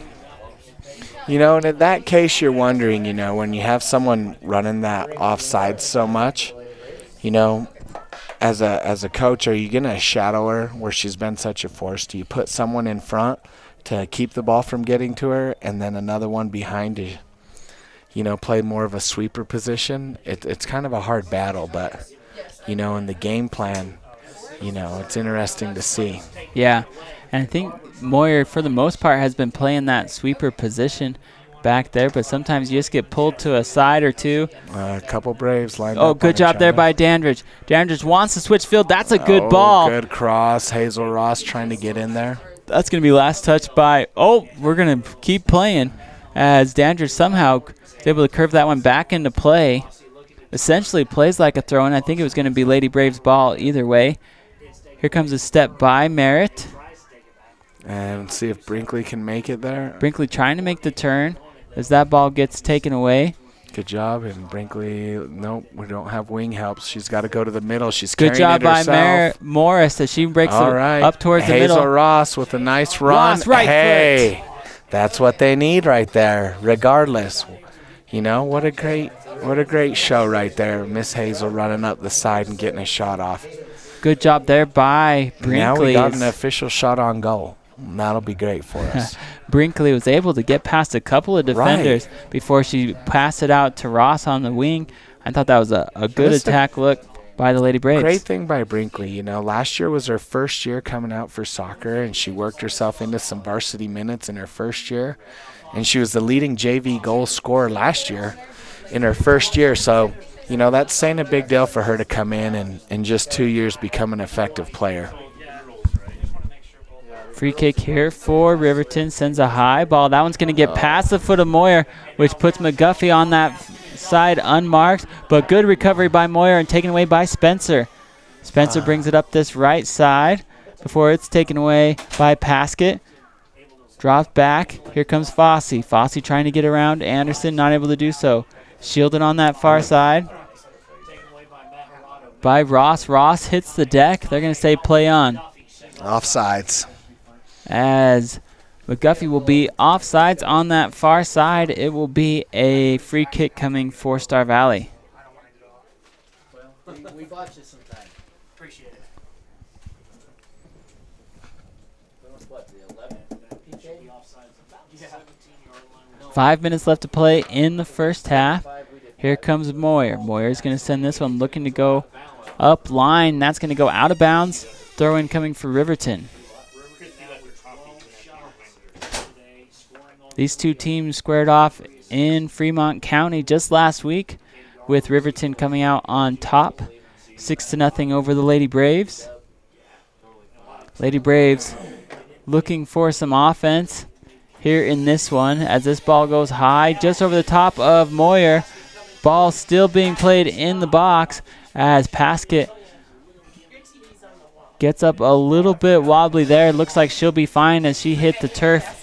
You know, and in that case, you're wondering, you know, when you have someone running that offside so much, you know, as a coach, are you going to shadow her where she's been such a force? Do you put someone in front to keep the ball from getting to her and then another one behind to, you know, play more of a sweeper position? It's kind of a hard battle, but, you know, in the game plan, you know, it's interesting to see. Yeah, and I think Moyer, for the most part, has been playing that sweeper position back there, but sometimes you just get pulled to a side or two. A couple Braves lined up. Oh, good job there by Dandridge. Dandridge wants to switch field. That's a good ball. Good cross. Hazel Ross trying to get in there. That's going to be last touch by, we're going to keep playing, as Dandridge somehow is able to curve that one back into play. Essentially plays like a throw-in. I think it was going to be Lady Braves' ball either way. Here comes a step by Merritt. And see if Brinkley can make it there. Brinkley trying to make the turn as that ball gets taken away. Good job. And Brinkley, nope, we don't have wing helps. She's got to go to the middle. She's good carrying job it herself. by Morris as she breaks All it right. up towards the middle. Hazel Ross with a nice run. Ross, right hey, that's what they need right there, regardless. You know, what a great show right there. Miss Hazel running up the side and getting a shot off. Good job there by Brinkley. Now we got an official shot on goal. That'll be great for us. Brinkley was able to get past a couple of defenders before she passed it out to Ross on the wing. I thought that was a good attack look by the Lady Braves. Great thing by Brinkley. You know, last year was her first year coming out for soccer, and she worked herself into some varsity minutes in her first year. And she was the leading JV goal scorer last year in her first year. So, you know, that's saying a big deal for her to come in and in just 2 years become an effective player. Free kick here for Riverton. Sends a high ball. That one's going to get past the foot of Moyer, which puts McGuffey on that side unmarked. But good recovery by Moyer and taken away by Spencer. Spencer brings it up this right side before it's taken away by Paskett. Drops back. Here comes Fossey. Fossey trying to get around Anderson, not able to do so. Shielded on that far side by Ross. Ross hits the deck. They're going to say play on. Offsides. As McGuffey will be offsides on that far side, it will be a free kick coming for Star Valley. We watch this sometime. Appreciate it. 5 minutes left to play in the first half. Here comes Moyer. Moyer's going to send this one looking to go up line. That's going to go out of bounds. Throw in coming for Riverton. These two teams squared off in Fremont County just last week, with Riverton coming out on top, 6-0 over the Lady Braves. Lady Braves looking for some offense here in this one as this ball goes high just over the top of Moyer. Ball still being played in the box as Paskett gets up a little bit wobbly there. Looks like she'll be fine as she hit the turf.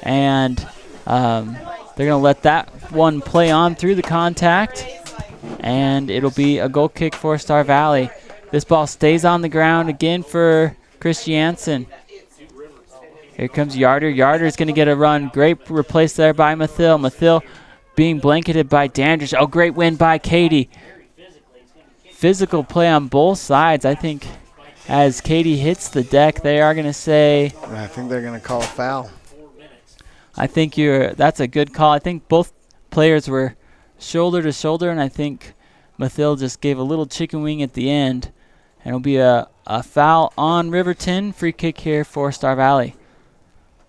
And they're going to let that one play on through the contact. And it'll be a goal kick for Star Valley. This ball stays on the ground again for Chris Jansen. Here comes Yarder. Yarder's going to get a run. Great replace there by Mathill. Mathill being blanketed by Dandridge. Oh, great win by Katie. Physical play on both sides. I think as Katie hits the deck, they are going to say... I think they're going to call a foul. I think that's a good call. I think both players were shoulder to shoulder, and I think Mathill just gave a little chicken wing at the end. And it'll be a foul on Riverton. Free kick here for Star Valley.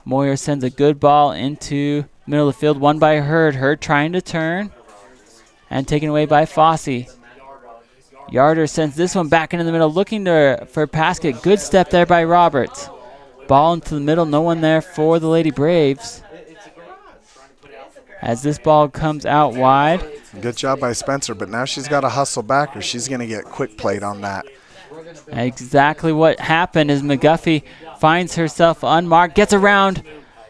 Moyer sends a good ball into middle of the field, won by Hurd. Hurd trying to turn and taken away by Fossey. Yarder sends this one back into the middle, looking for Paskett. Good step there by Roberts. Ball into the middle, no one there for the Lady Braves. As this ball comes out wide. Good job by Spencer, but now she's got to hustle back or she's going to get quick played on that. Exactly what happened is McGuffey finds herself unmarked, gets around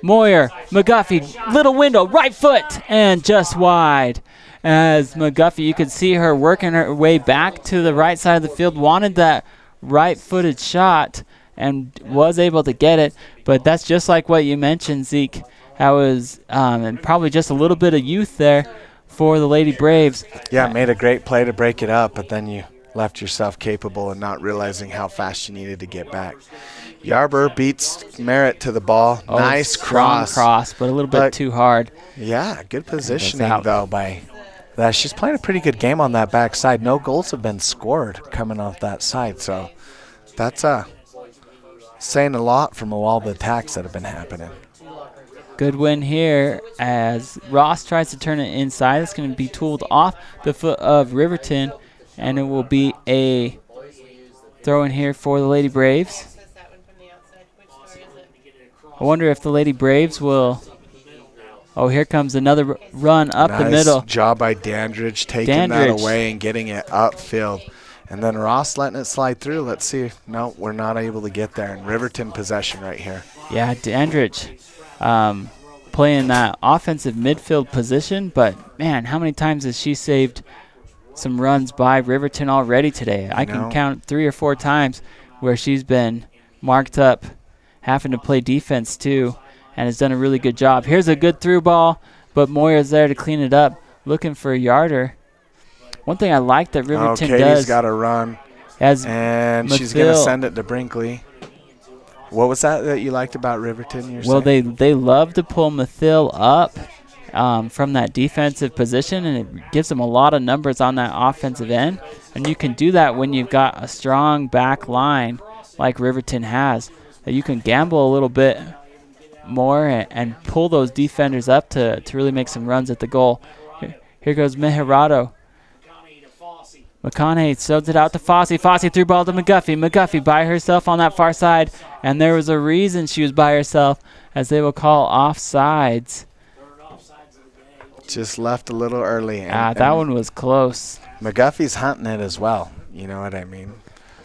Moyer, McGuffey, little window, right foot, and just wide. As McGuffey, you could see her working her way back to the right side of the field, wanted that right-footed shot and was able to get it. But that's just like what you mentioned, Zeke. That was and probably just a little bit of youth there for the Lady Braves. Yeah, made a great play to break it up, but then you left yourself capable of not realizing how fast you needed to get back. Yarber beats Merritt to the ball. Oh, nice cross, but a little bit too hard. Yeah, good positioning, though, by that. She's playing a pretty good game on that backside. No goals have been scored coming off that side, so that's saying a lot from all the attacks that have been happening. Good win here as Ross tries to turn it inside. It's going to be tooled off the foot of Riverton, and it will be a throw in here for the Lady Braves. I wonder if the Lady Braves will... Oh, here comes another run up the middle. Nice job by Dandridge taking that away and getting it upfield. And then Ross letting it slide through. Let's see. No, we're not able to get there. And Riverton possession right here. Yeah, Dandridge playing that offensive midfield position. But, man, how many times has she saved some runs by Riverton already today? I can count 3 or 4 times where she's been marked up, having to play defense too, and has done a really good job. Here's a good through ball, but Moyer's there to clean it up, looking for a yarder. One thing I like that Riverton does. Katie's got to run, and she's going to send it to Brinkley. What was that you liked about Riverton? Well, they love to pull Mathill up from that defensive position, and it gives them a lot of numbers on that offensive end. And you can do that when you've got a strong back line like Riverton has. That you can gamble a little bit more and pull those defenders up to really make some runs at the goal. Here goes Mejerado. McConaughey subs it out to Fossey. Fossey threw ball to McGuffey. McGuffey by herself on that far side, and there was a reason she was by herself, as they will call offsides. Just left a little early. That one was close. McGuffey's hunting it as well. You know what I mean?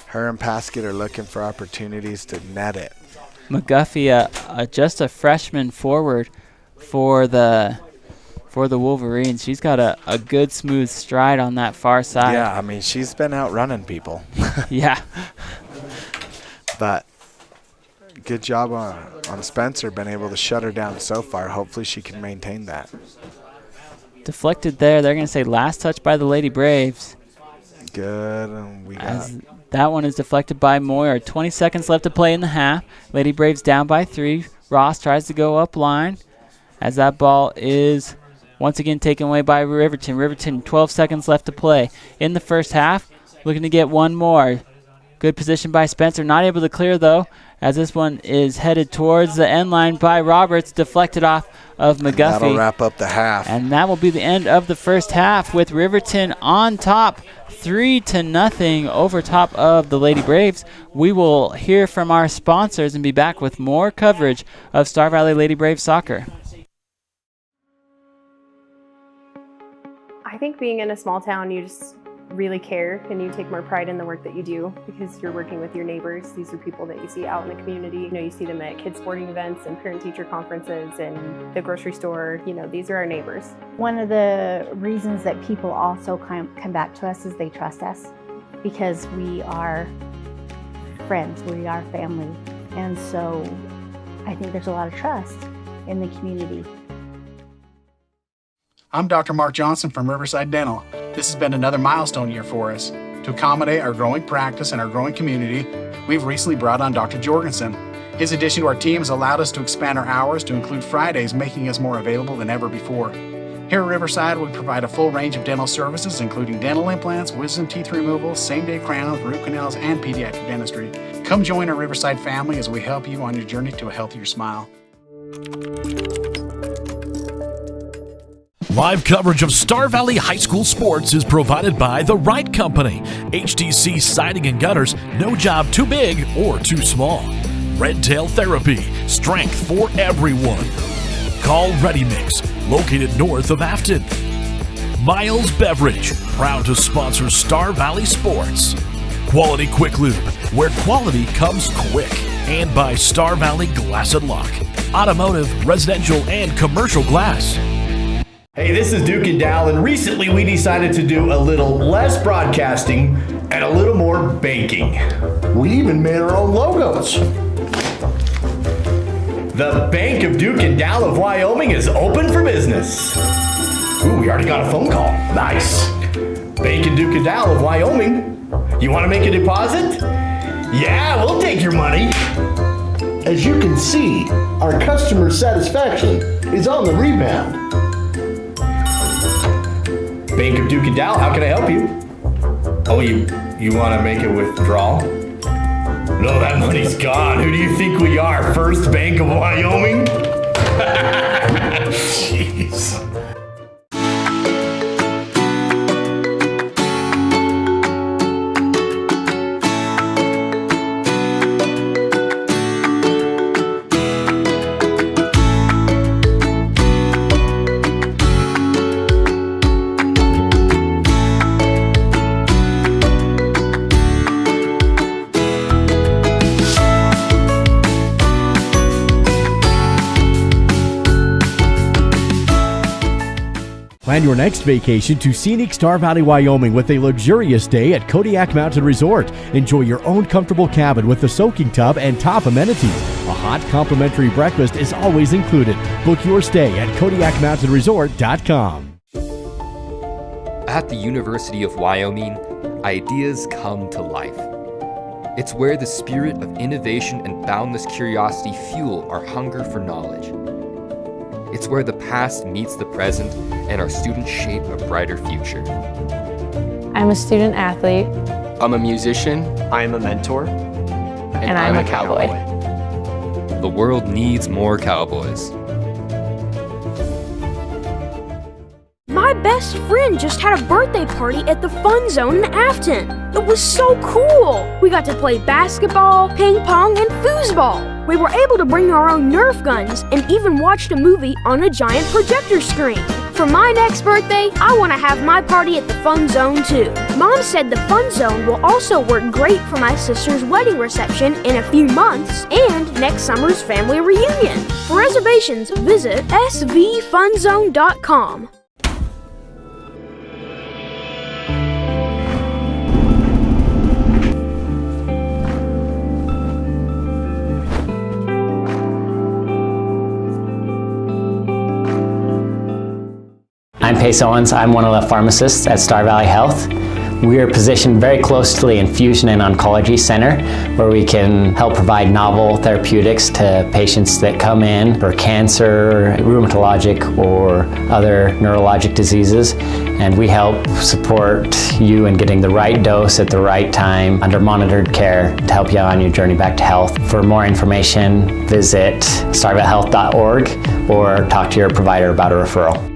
Her and Paskett are looking for opportunities to net it. McGuffey, just a freshman forward for the Wolverines. She's got a good smooth stride on that far side. Yeah, I mean, she's been out running people. Yeah. But good job on Spencer, been able to shut her down so far. Hopefully she can maintain that. Deflected there. They're going to say last touch by the Lady Braves. Good. And we got that one is deflected by Moyer. 20 seconds left to play in the half. Lady Braves down by 3. Ross tries to go up line as that ball is once again taken away by Riverton. Riverton, 12 seconds left to play in the first half. Looking to get one more. Good position by Spencer. Not able to clear, though, as this one is headed towards the end line by Roberts. Deflected off of McGuffey. That'll wrap up the half. And that will be the end of the first half with Riverton on top, 3-0 over top of the Lady Braves. We will hear from our sponsors and be back with more coverage of Star Valley Lady Braves soccer. I think being in a small town, you just really care and you take more pride in the work that you do because you're working with your neighbors. These are people that you see out in the community. You know, you see them at kids' sporting events and parent-teacher conferences and the grocery store. You know, these are our neighbors. One of the reasons that people also come back to us is they trust us because we are friends, we are family. And so I think there's a lot of trust in the community. I'm Dr. Mark Johnson from Riverside Dental. This has been another milestone year for us. To accommodate our growing practice and our growing community, we've recently brought on Dr. Jorgensen. His addition to our team has allowed us to expand our hours to include Fridays, making us more available than ever before. Here at Riverside, we provide a full range of dental services, including dental implants, wisdom teeth removal, same-day crowns, root canals, and pediatric dentistry. Come join our Riverside family as we help you on your journey to a healthier smile. Live coverage of Star Valley High School sports is provided by The Right Company. HTC Siding and Gutters, no job too big or too small. Red Tail Therapy, strength for everyone. Call Ready Mix, located north of Afton. Miles Beverage, proud to sponsor Star Valley sports. Quality Quick Lube, where quality comes quick. and by Star Valley Glass and Lock. Automotive, residential, and commercial glass. Hey, this is Duke and Dal, and recently we decided to do a little less broadcasting and a little more baking. We even made our own logos. The Bank of Duke and Dal of Wyoming is open for business. Ooh, we already got a phone call. Nice. Bank of Duke and Dal of Wyoming. You want to make a deposit? Yeah, we'll take your money. As you can see, our customer satisfaction is on the rebound. Bank of Duke and Dal, how can I help you? Oh, you want to make a withdrawal? No, that money's gone. Who do you think we are? First Bank of Wyoming? Jeez. Plan your next vacation to scenic Star Valley, Wyoming with a luxurious stay at Kodiak Mountain Resort. Enjoy your own comfortable cabin with a soaking tub and top amenities. A hot complimentary breakfast is always included. Book your stay at KodiakMountainResort.com. At the University of Wyoming, ideas come to life. It's where the spirit of innovation and boundless curiosity fuel our hunger for knowledge. It's where the past meets the present and our students shape a brighter future. I'm a student athlete. I'm a musician. I'm a mentor. And I'm a cowboy. The world needs more cowboys. My best friend just had a birthday party at the Fun Zone in Afton. It was so cool! We got to play basketball, ping pong, and foosball. We were able to bring our own Nerf guns and even watched a movie on a giant projector screen. For my next birthday, I want to have my party at the Fun Zone too. Mom said the Fun Zone will also work great for my sister's wedding reception in a few months and next summer's family reunion. For reservations, visit svfunzone.com. I'm Pace Owens. I'm one of the pharmacists at Star Valley Health. We are positioned very close to the Infusion and Oncology Center, where we can help provide novel therapeutics to patients that come in for cancer, rheumatologic, or other neurologic diseases. And we help support you in getting the right dose at the right time under monitored care to help you on your journey back to health. For more information, visit starvallhealth.org or talk to your provider about a referral.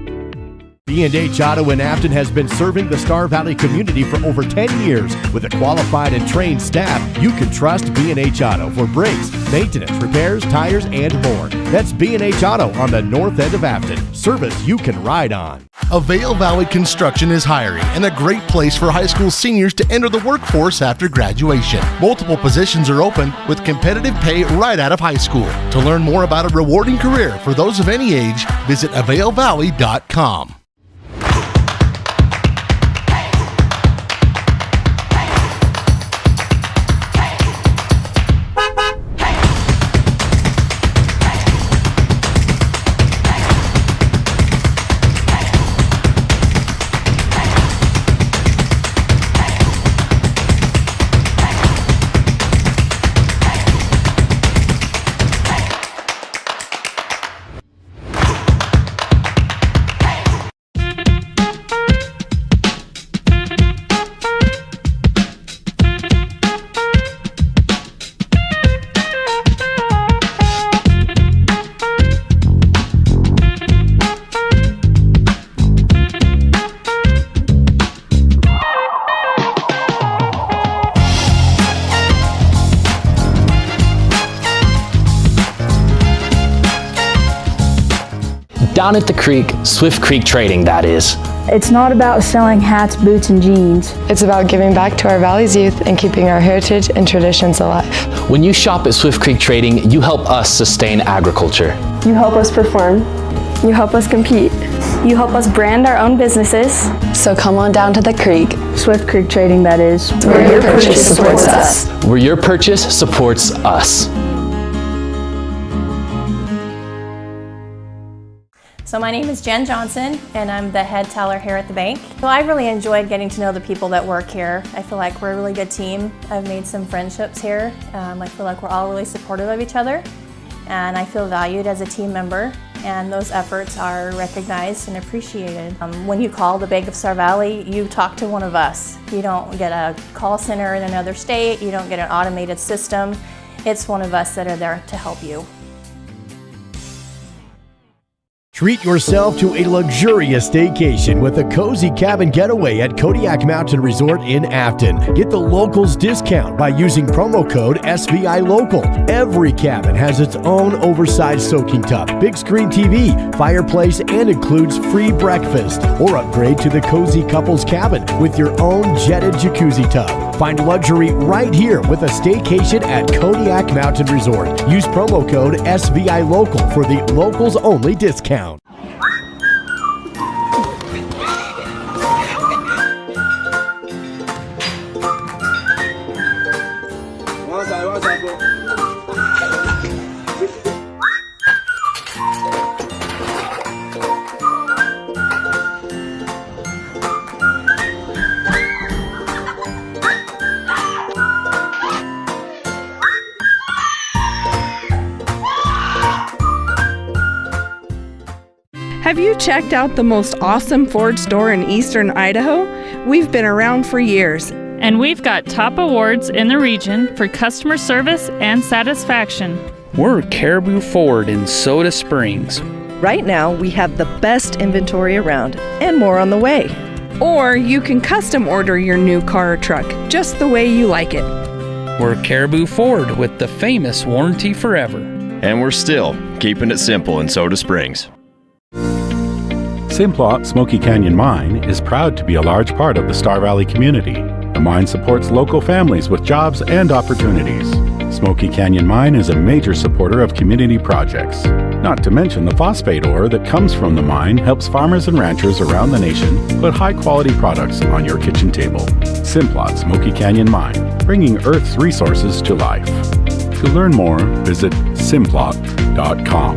B&H Auto in Afton has been serving the Star Valley community for over 10 years. With a qualified and trained staff, you can trust B&H Auto for brakes, maintenance, repairs, tires, and more. That's B&H Auto on the north end of Afton. Service you can ride on. Avail Valley Construction is hiring and a great place for high school seniors to enter the workforce after graduation. Multiple positions are open with competitive pay right out of high school. To learn more about a rewarding career for those of any age, visit availvalley.com. Down at the creek, Swift Creek Trading, that is. It's not about selling hats, boots, and jeans. It's about giving back to our Valley's youth and keeping our heritage and traditions alive. When you shop at Swift Creek Trading, you help us sustain agriculture. You help us perform. You help us compete. You help us brand our own businesses. So come on down to the creek. Swift Creek Trading, that is. Where your purchase supports us. Where your purchase supports us. So my name is Jen Johnson, and I'm the head teller here at the bank. So I really enjoyed getting to know the people that work here. I feel like we're a really good team. I've made some friendships here. I feel like we're all really supportive of each other, and I feel valued as a team member, and those efforts are recognized and appreciated. When you call the Bank of Star Valley, you talk to one of us. You don't get a call center in another state. You don't get an automated system. It's one of us that are there to help you. Treat yourself to a luxurious staycation with a cozy cabin getaway at Kodiak Mountain Resort in Afton. Get the locals discount by using promo code SVILOCAL. Every cabin has its own oversized soaking tub, big screen TV, fireplace, and includes free breakfast. Or upgrade to the cozy couples cabin with your own jetted jacuzzi tub. Find luxury right here with a staycation at Kodiak Mountain Resort. Use promo code SVILOCAL for the locals only discount. Have you checked out the most awesome Ford store in eastern Idaho? We've been around for years. And we've got top awards in the region for customer service and satisfaction. We're Caribou Ford in Soda Springs. Right now, we have the best inventory around and more on the way. Or you can custom order your new car or truck just the way you like it. We're Caribou Ford with the famous warranty forever. And we're still keeping it simple in Soda Springs. Simplot Smoky Canyon Mine is proud to be a large part of the Star Valley community. The mine supports local families with jobs and opportunities. Smoky Canyon Mine is a major supporter of community projects. Not to mention the phosphate ore that comes from the mine helps farmers and ranchers around the nation put high-quality products on your kitchen table. Simplot Smoky Canyon Mine, bringing Earth's resources to life. To learn more, visit simplot.com.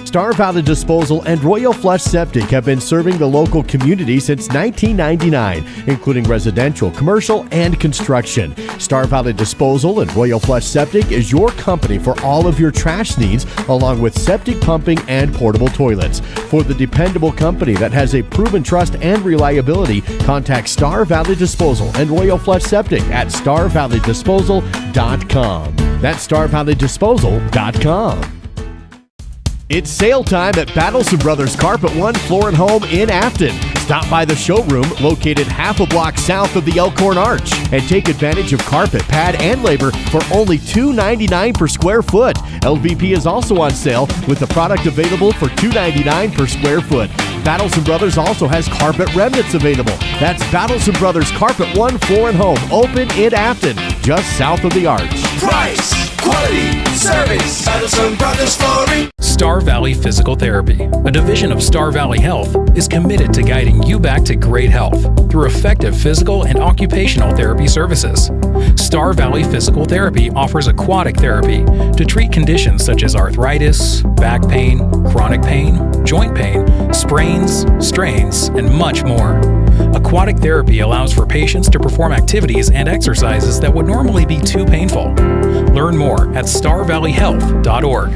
Star Valley Disposal and Royal Flush Septic have been serving the local community since 1999, including residential, commercial, and construction. Star Valley Disposal and Royal Flush Septic is your company for all of your trash needs, along with septic pumping and portable toilets. For the dependable company that has a proven trust and reliability, contact Star Valley Disposal and Royal Flush Septic at starvalleydisposal.com. That's starvalleydisposal.com. It's sale time at Battleson Brothers Carpet One Floor and Home in Afton. Stop by the showroom located half a block south of the Elkhorn Arch and take advantage of carpet, pad, and labor for only $2.99 per square foot. LVP is also on sale with the product available for $2.99 per square foot. Battleson Brothers also has carpet remnants available. That's Battleson Brothers Carpet One Floor and Home, open in Afton, just south of the Arch. Price, quality, service, Battleson Brothers Flooring. Star Valley Physical Therapy, a division of Star Valley Health, is committed to guiding you back to great health through effective physical and occupational therapy services. Star Valley Physical Therapy offers aquatic therapy to treat conditions such as arthritis, back pain, chronic pain, joint pain, sprains, strains, and much more. Aquatic therapy allows for patients to perform activities and exercises that would normally be too painful. Learn more at starvalleyhealth.org.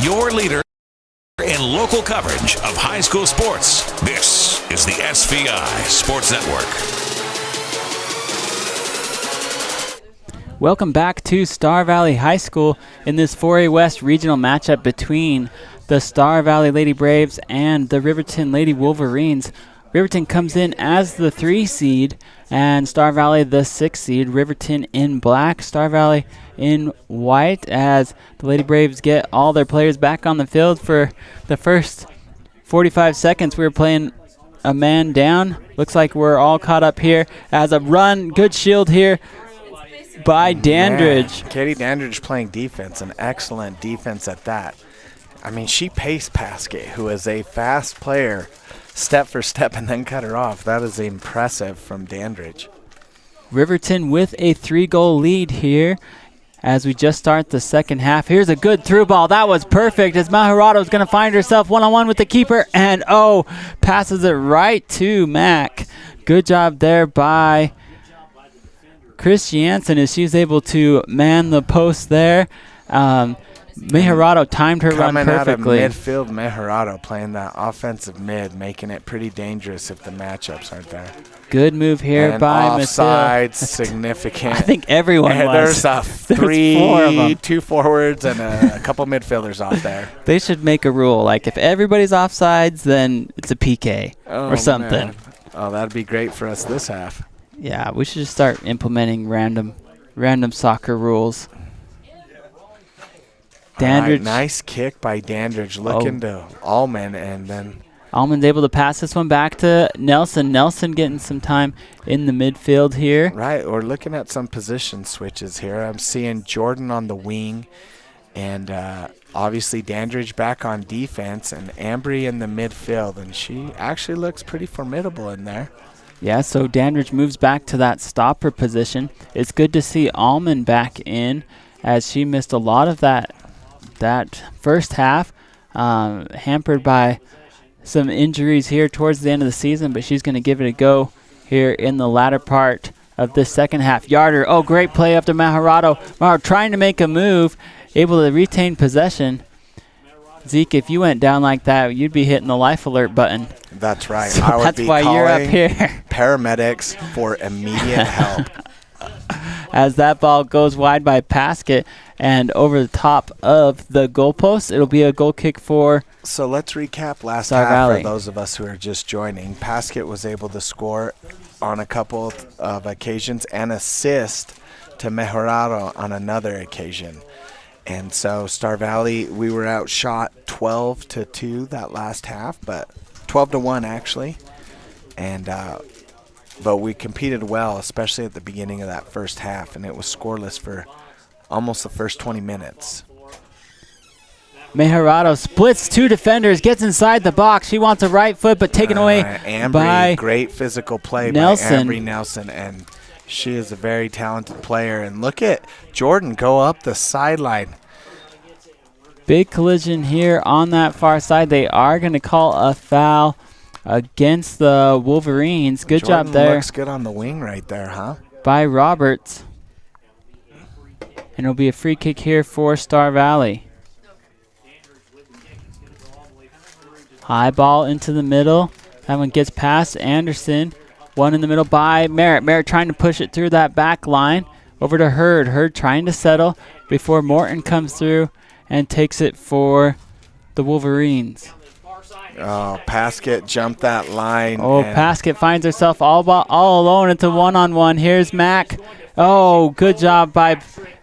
Your leader in local coverage of high school sports. This is the SVI Sports Network. Welcome back to Star Valley High School in this 4A West regional matchup between the Star Valley Lady Braves and the Riverton Lady Wolverines. Riverton comes in as the 3 seed and Star Valley the 6 seed. Riverton in black, Star Valley in white, as the Lady Braves get all their players back on the field for the first 45 seconds. We were playing a man down. Looks like we're all caught up here. As a run, good shield here by Dandridge. Man, Katie Dandridge playing defense, an excellent defense at that. I mean, she paced Paskett, who is a fast player, step for step, and then cut her off. That is impressive from Dandridge. Riverton with a 3-goal lead here as we just start the second half. Here's a good through ball. That was perfect as Maharado's going to find herself one-on-one with the keeper, and passes it right to Mac. Good job there by Chris Jansen as she's able to man the post there. Mejarado timed her run perfectly. Coming out of midfield, Mejarado playing that offensive mid, making it pretty dangerous if the matchups aren't there. Good move here and by offside, significant. I think everyone was. There's two forwards and a couple midfielders off there. They should make a rule, like if everybody's offsides, then it's a PK or something. Man. Oh, that'd be great for us this half. Yeah, we should just start implementing random soccer rules. Dandridge. Right, nice kick by Dandridge, looking to Allman, and then Allman's able to pass this one back to Nelson. Nelson getting some time in the midfield here. Right, we're looking at some position switches here. I'm seeing Jordan on the wing, and obviously Dandridge back on defense, and Ambry in the midfield, and she actually looks pretty formidable in there. Yeah, so Dandridge moves back to that stopper position. It's good to see Allman back in as she missed a lot of that first half, hampered by some injuries here towards the end of the season, but she's going to give it a go here in the latter part of this second half. Yarder, great play after Maharado. Maharado trying to make a move, able to retain possession. Zeke, if you went down like that, you'd be hitting the life alert button. That's right. So I would that's be why you're up calling here. Paramedics for immediate help. As that ball goes wide by Paskett and over the top of the goalpost, it'll be a goal kick for. So let's recap last Star half Valley. for those of us who are just joining. Paskett was able to score on a couple of occasions and assist to Mejorado on another occasion. And so Star Valley, we were outshot 12-2 that last half, but 12-1 actually. And but we competed well, especially at the beginning of that first half, and it was scoreless for almost the first 20 minutes. Mejorado splits two defenders, gets inside the box. She wants a right foot, but taken away Ambry, by great physical play Nelson. by Ambry Nelson, and she is a very talented player. And look at Jordan go up the sideline. Big collision here on that far side. They are going to call a foul against the Wolverines. Good Jordan job there. Looks good on the wing right there, huh? By Roberts. And it'll be a free kick here for Star Valley. High ball into the middle. That one gets past Anderson. One in the middle by Merritt. Merritt trying to push it through that back line. Over to Hurd. Hurd trying to settle before Morton comes through and takes it for the Wolverines. Oh, Paskett jumped that line. Oh, Paskett finds herself all alone into one-on-one. Here's Mac. Oh, good job by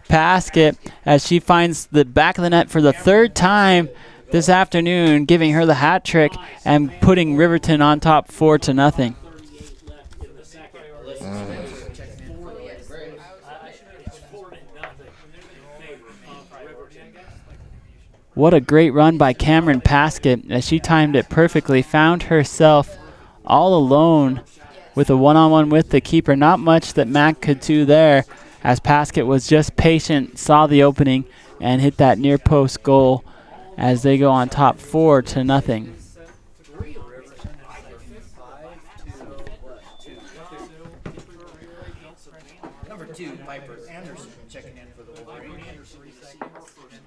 Paskett as she finds the back of the net for the third time this afternoon, giving her the hat trick and putting Riverton on top 4-0. What a great run by Cameron Paskett as she timed it perfectly, found herself all alone with a one-on-one with the keeper. Not much that Mac could do there as Paskett was just patient, saw the opening, and hit that near post goal as they go on top 4-0.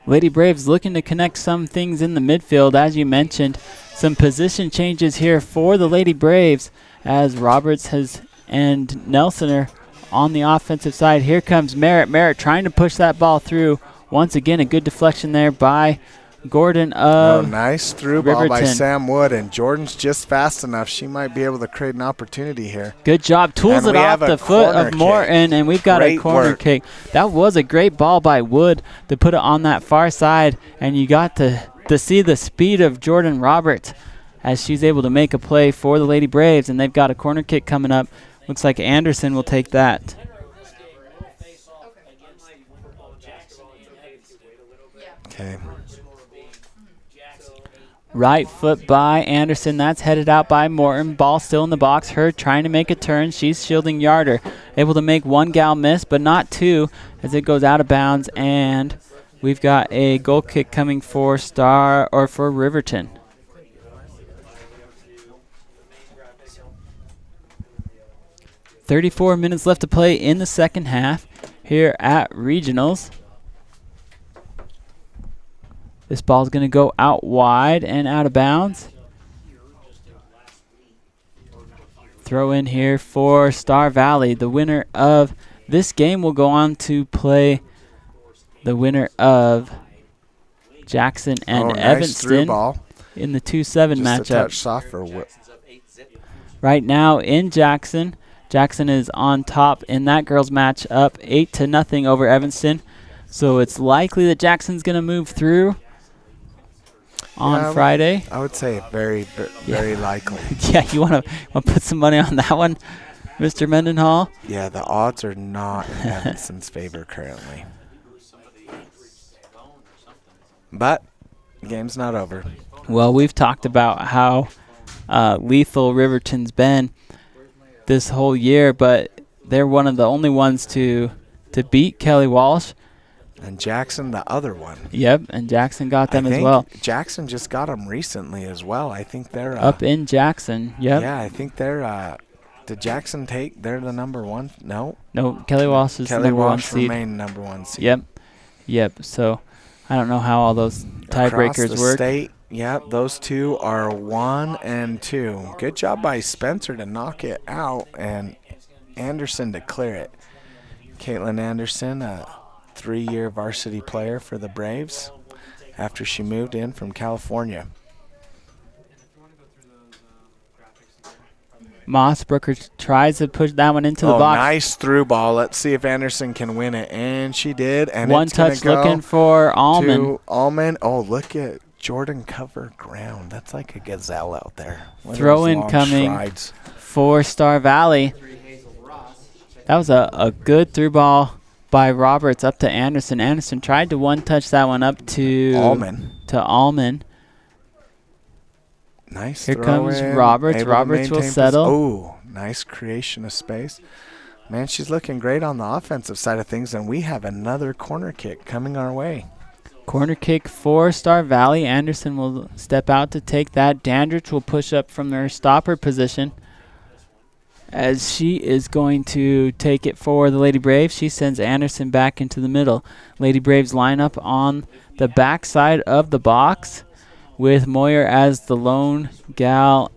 Lady Braves looking to connect some things in the midfield. As you mentioned, some position changes here for the Lady Braves as Roberts and Nelson are on the offensive side. Here comes Merritt. Merritt trying to push that ball through. Once again, a good deflection there by Gordon of nice through Riverton. ball by Sam Wood, and Jordan's just fast enough. She might be able to create an opportunity here. Good job. Tools it off the foot of Morton, and we've got a corner kick. That was a great ball by Wood to put it on that far side, and you got to see the speed of Jordan Roberts as she's able to make a play for the Lady Braves, and they've got a corner kick coming up. Looks like Anderson will take that. Okay. Right foot by Anderson. That's headed out by Morton. Ball still in the box. Her trying to make a turn. She's shielding Yarder. Able to make one gal miss, but not two, as it goes out of bounds. And we've got a goal kick coming for for Riverton. .34 minutes left to play in the second half here at Regionals. This ball's going to go out wide and out of bounds. Throw in here for Star Valley. The winner of this game will go on to play the winner of Jackson and Evanston in the 2-7 matchup. Just a touch soft for Whip. Right now in Jackson, Jackson is on top in that girls' match, up 8-0 over Evanston. So it's likely that Jackson's going to move through on Friday. I would say very likely. Yeah, you want to put some money on that one, Mr. Mendenhall? Yeah, the odds are not in Evanston's favor currently. But the game's not over. Well, we've talked about how lethal Riverton's been this whole year, but they're one of the only ones to beat Kelly Walsh. And Jackson, the other one. Yep, and Jackson got them as well. Jackson just got them recently as well. I think they're up in Jackson. Yep. Yeah, I think they're. Did Jackson take? They're the number one. No. No, Kelly Walsh is the number one seed. Remain number one seed. Yep. So I don't know how all those tiebreakers work. State, yep, those two are 1 and 2. Good job by Spencer to knock it out and Anderson to clear it. Caitlin Anderson, 3-year varsity player for the Braves after she moved in from California. Mossbrooker tries to push that one into the box. Nice through ball. Let's see if Anderson can win it. And she did. And one touch looking for Allman. Oh, look at Jordan cover ground. That's like a gazelle out there. Throw in coming for Star Valley. That was a good through ball by Roberts up to Anderson. Anderson tried to one-touch that one up to Allman. Nice. Here comes Roberts. Roberts will settle. Oh, nice creation of space. Man, she's looking great on the offensive side of things, and we have another corner kick coming our way. Corner kick for Star Valley. Anderson will step out to take that. Dandridge will push up from her stopper position, as she is going to take it for the Lady Braves. She sends Anderson back into the middle. Lady Braves line up on the back side of the box with Moyer as the lone gal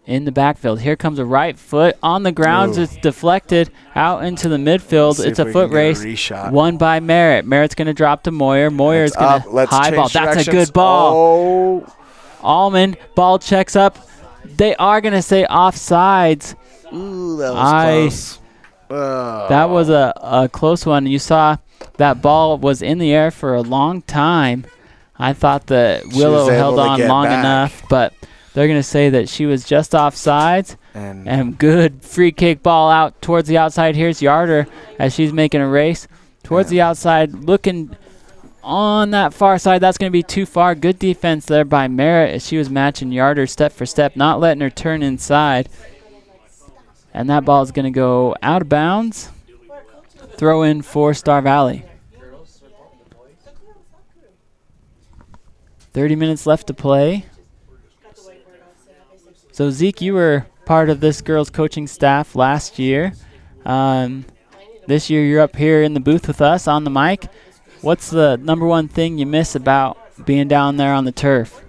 in the backfield. Here comes a right foot on the ground. It's deflected out into the midfield. It's a foot race. Won by Merritt. Merritt's going to drop to Moyer. Moyer's going to high ball. That's a good ball. Allman, ball checks up. They are going to say offsides. Ooh, that was close. That was a close one. You saw that ball was in the air for a long time. I thought that Willow held on long enough, but they're going to say that she was just offsides. And good free kick ball out towards the outside. Here's Yarder as she's making a race towards the outside, looking on that far side. That's going to be too far. Good defense there by Merritt as she was matching Yarder step for step, not letting her turn inside. And that ball is going to go out of bounds. Throw in for Star Valley. 30 minutes left to play. So, Zeke, you were part of this girls' coaching staff last year. This year you're up here in the booth with us on the mic. What's the number one thing you miss about being down there on the turf?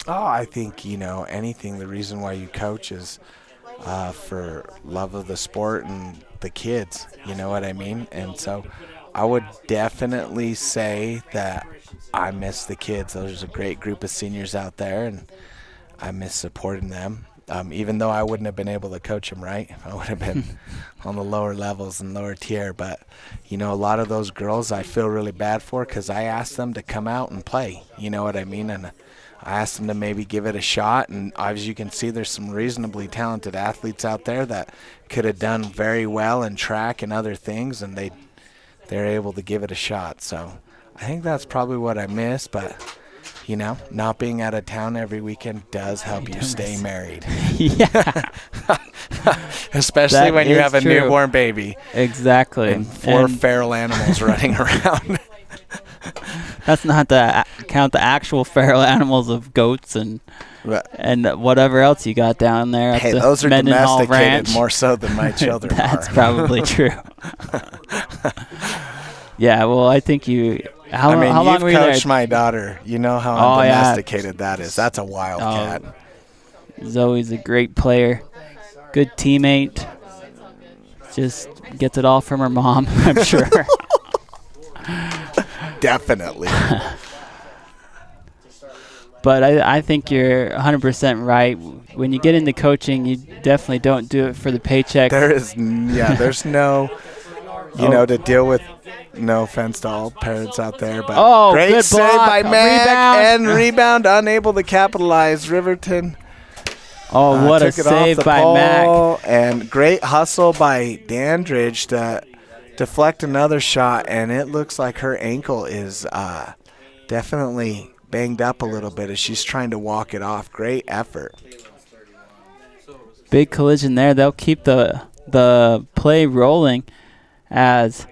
Oh, I think, anything. The reason why you coach is for love of the sport and the kids. You know what I mean? And so I would definitely say that I miss the kids. There's a great group of seniors out there, and I miss supporting them. Even though I wouldn't have been able to coach them right. I would have been on the lower levels and lower tier. But, a lot of those girls I feel really bad for because I asked them to come out and play. You know what I mean? And I asked them to maybe give it a shot, and as you can see, there's some reasonably talented athletes out there that could have done very well in track and other things, and they're able to give it a shot. So I think that's probably what I miss, but you know, not being out of town every weekend does help you stay married. Yeah. Especially That when you is have a true. newborn baby. Exactly. And four feral animals running around. That's not to count the actual feral animals of goats and whatever else you got down there. Hey, at the those are Mendenhall domesticated Ranch. more so than my children That's are. probably true. Yeah, well, I think you... How long you've were you there? coached my daughter. You know how undomesticated that is. That's a wildcat. Zoe's a great player. Good teammate. Just gets it all from her mom, I'm sure. Definitely. But I think you're 100% right. When you get into coaching, you definitely don't do it for the paycheck. There's no, to deal with, no offense to all parents out there, but great good save block, by Mac rebound. and rebound, unable to capitalize. Riverton. Oh, what a took it off save the by pole, Mac. and great hustle by Dandridge to deflect another shot, and it looks like her ankle is definitely banged up a little bit as she's trying to walk it off. Great effort. Big collision there. They'll keep the play rolling as,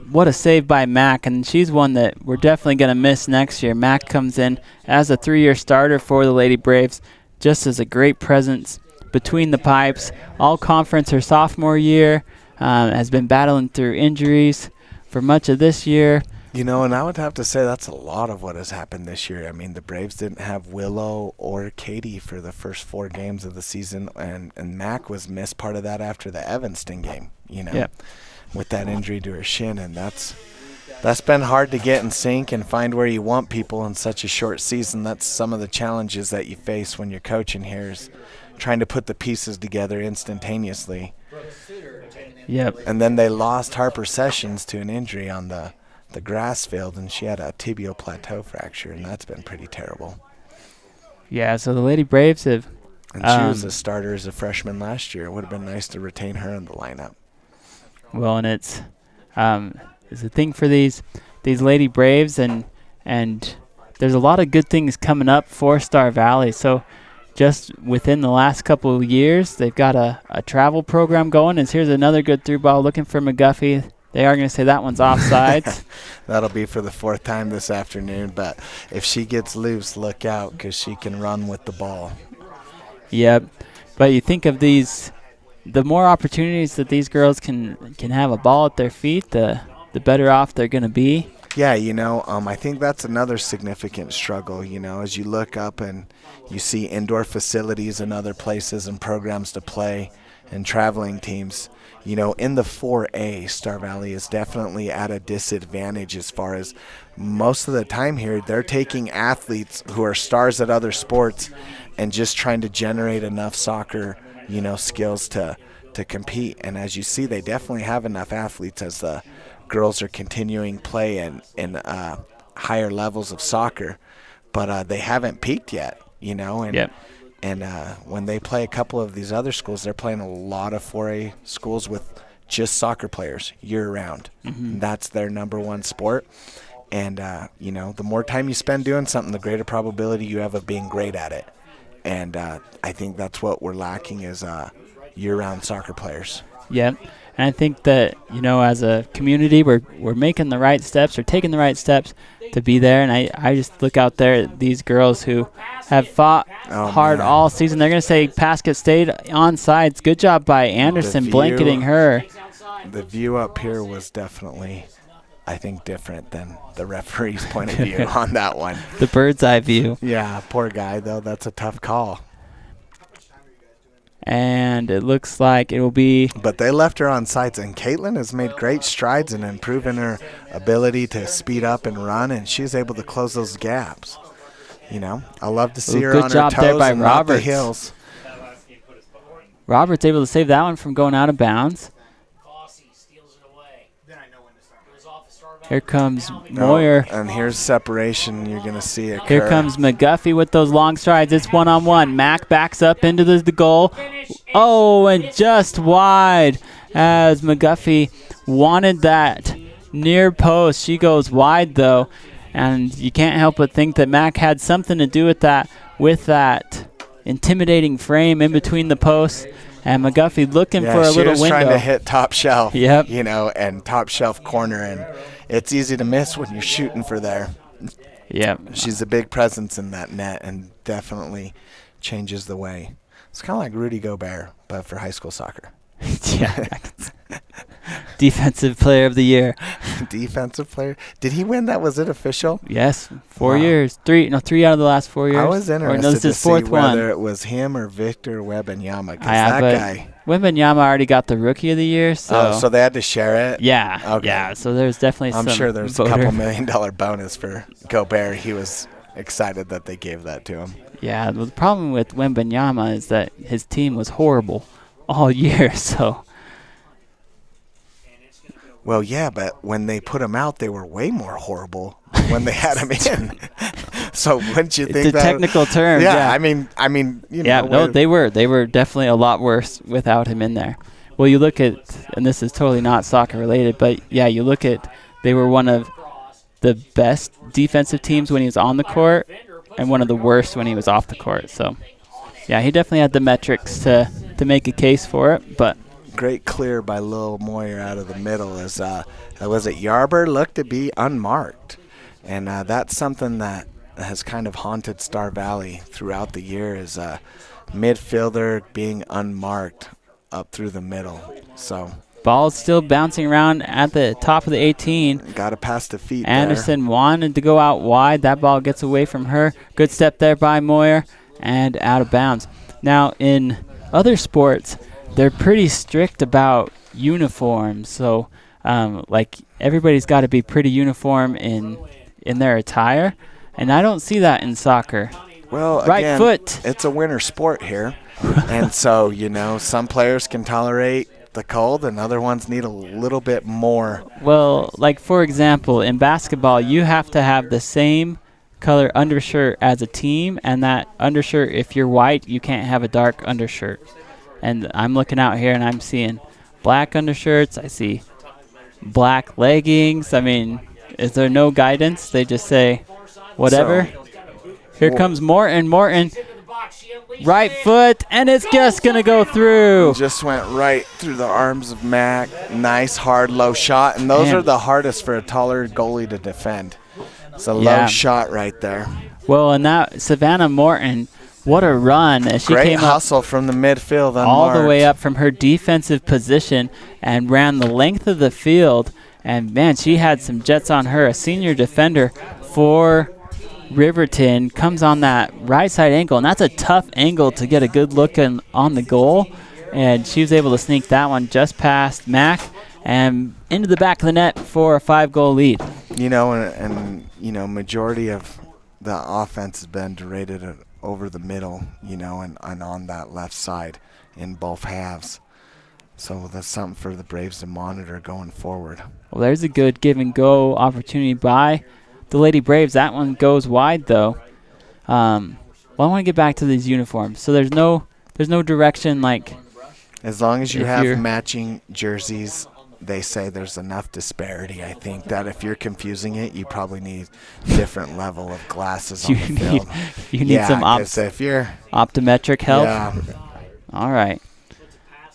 what a save by Mac. And she's one that we're definitely going to miss next year. Mac comes in as a 3-year starter for the Lady Braves, just as a great presence between the pipes. All conference her sophomore year, has been battling through injuries for much of this year. And I would have to say that's a lot of what has happened this year. I mean, the Braves didn't have Willow or Katie for the first 4 games of the season, and Mac was missed part of that after the Evanston game, with that injury to her shin, and that's been hard to get in sync and find where you want people in such a short season. That's some of the challenges that you face when you're coaching here, is trying to put the pieces together instantaneously. Yep. And then they lost Harper Sessions to an injury on the grass field, and she had a tibial plateau fracture, and that's been pretty terrible. Yeah, so the Lady Braves have... And she was a starter as a freshman last year. It would have been nice to retain her in the lineup. Well, and it's a thing for these Lady Braves, and there's a lot of good things coming up for Star Valley. So just within the last couple of years, they've got a travel program going. And here's another good through ball looking for McGuffey. They are going to say that one's offsides. That'll be for the 4th time this afternoon. But if she gets loose, look out, because she can run with the ball. Yep. But you think of these, the more opportunities that these girls can have a ball at their feet, the better off they're going to be. Yeah, I think that's another significant struggle, as you look up and you see indoor facilities and other places and programs to play and traveling teams. In the 4A, Star Valley is definitely at a disadvantage as far as most of the time here, they're taking athletes who are stars at other sports and just trying to generate enough soccer, skills to compete. And as you see, they definitely have enough athletes as the girls are continuing play in higher levels of soccer, but they haven't peaked yet, Yep. And when they play a couple of these other schools, they're playing a lot of 4A schools with just soccer players year-round. Mm-hmm. That's their number one sport. And, the more time you spend doing something, the greater probability you have of being great at it. And I think that's what we're lacking is year-round soccer players. Yep. And I think that, as a community, we're making the right steps, or taking the right steps to be there. And I just look out there at these girls who have fought hard all season. They're going to say Pasket stayed on sides. Good job by Anderson blanketing her. The view up here was definitely, I think, different than the referee's point of view on that one. The bird's eye view. Yeah, poor guy, though. That's a tough call. And it looks like it will be... But they left her on sides, and Caitlin has made great strides in improving her ability to speed up and run, and she's able to close those gaps. I love to see her on her toes. Good job there by and not the Roberts. heels. Roberts able to save that one from going out of bounds. Here comes Moyer. And here's separation you're going to see occur. Here comes McGuffey with those long strides. It's one-on-one. Mack backs up into the goal. Oh, and just wide as McGuffey wanted that near post. She goes wide, though, and you can't help but think that Mack had something to do with that intimidating frame in between the posts. And McGuffey looking for a little window. She was trying to hit top shelf, yep. And top shelf corner, and it's easy to miss when you're shooting for there. Yep. She's a big presence in that net and definitely changes the way. It's kind of like Rudy Gobert, but for high school soccer. Yeah. Defensive Player of the Year. Defensive Player. Did he win that? Was it official? Yes. 4 years. Three out of the last 4 years. I was interested to see whether it was him or Victor Wembanyama, because that guy. Wembanyama already got the Rookie of the Year. So they had to share it? Yeah. Okay. Yeah, so there's definitely I'm some sure there's voter. a couple $1 million bonus for Gobert. He was excited that they gave that to him. Yeah, the problem with Wembanyama is that his team was horrible all year, so. Well, yeah, but when they put him out, they were way more horrible when they had him in. So wouldn't you think it's a technical term? Yeah, I mean, you know. Yeah, no, they were definitely a lot worse without him in there. Well, you look at, and this is totally not soccer related, but yeah, you look at, they were one of the best defensive teams when he was on the court, and one of the worst when he was off the court. So, yeah, he definitely had the metrics to make a case for it, but. Great clear by Lil Moyer out of the middle as was it Yarber looked to be unmarked, and that's something that has kind of haunted Star Valley throughout the year, is midfielder being unmarked up through the middle. So ball's still bouncing around at the top of the 18. Got to pass the feet. Anderson wanted to go out wide. That ball gets away from her. Good step there by Moyer and out of bounds. Now in other sports, they're pretty strict about uniforms, so like everybody's got to be pretty uniform in their attire, and I don't see that in soccer. Well, right again, foot. It's a winter sport here, and so some players can tolerate the cold, and other ones need a little bit more. Well, like for example, in basketball, you have to have the same color undershirt as a team, and that undershirt, if you're white, you can't have a dark undershirt. And I'm looking out here and I'm seeing black undershirts. I see black leggings. I mean, is there no guidance? They just say whatever. Here comes Morton. Right foot, and it's just going to go through. Just went right through the arms of Mack. Nice, hard, low shot. And those are the hardest for a taller goalie to defend. It's a low shot right there. Well, and that Savannah Morton, what a run as she came hustle from the midfield, unmarked. All the way up from her defensive position and ran the length of the field. And, man, she had some jets on her. A senior defender for Riverton comes on that right side angle, and that's a tough angle to get a good look on the goal. And she was able to sneak that one just past Mack and into the back of the net for a 5-goal lead. Majority of the offense has been derated over the middle, and on that left side in both halves. So that's something for the Braves to monitor going forward. Well, there's a good give-and-go opportunity by the Lady Braves. That one goes wide, though. I want to get back to these uniforms. So there's no direction, like. As long as you have matching jerseys, they say there's enough disparity. I think that if you're confusing it, you probably need different level of glasses on the field. You need some optometric help? Yeah. All right.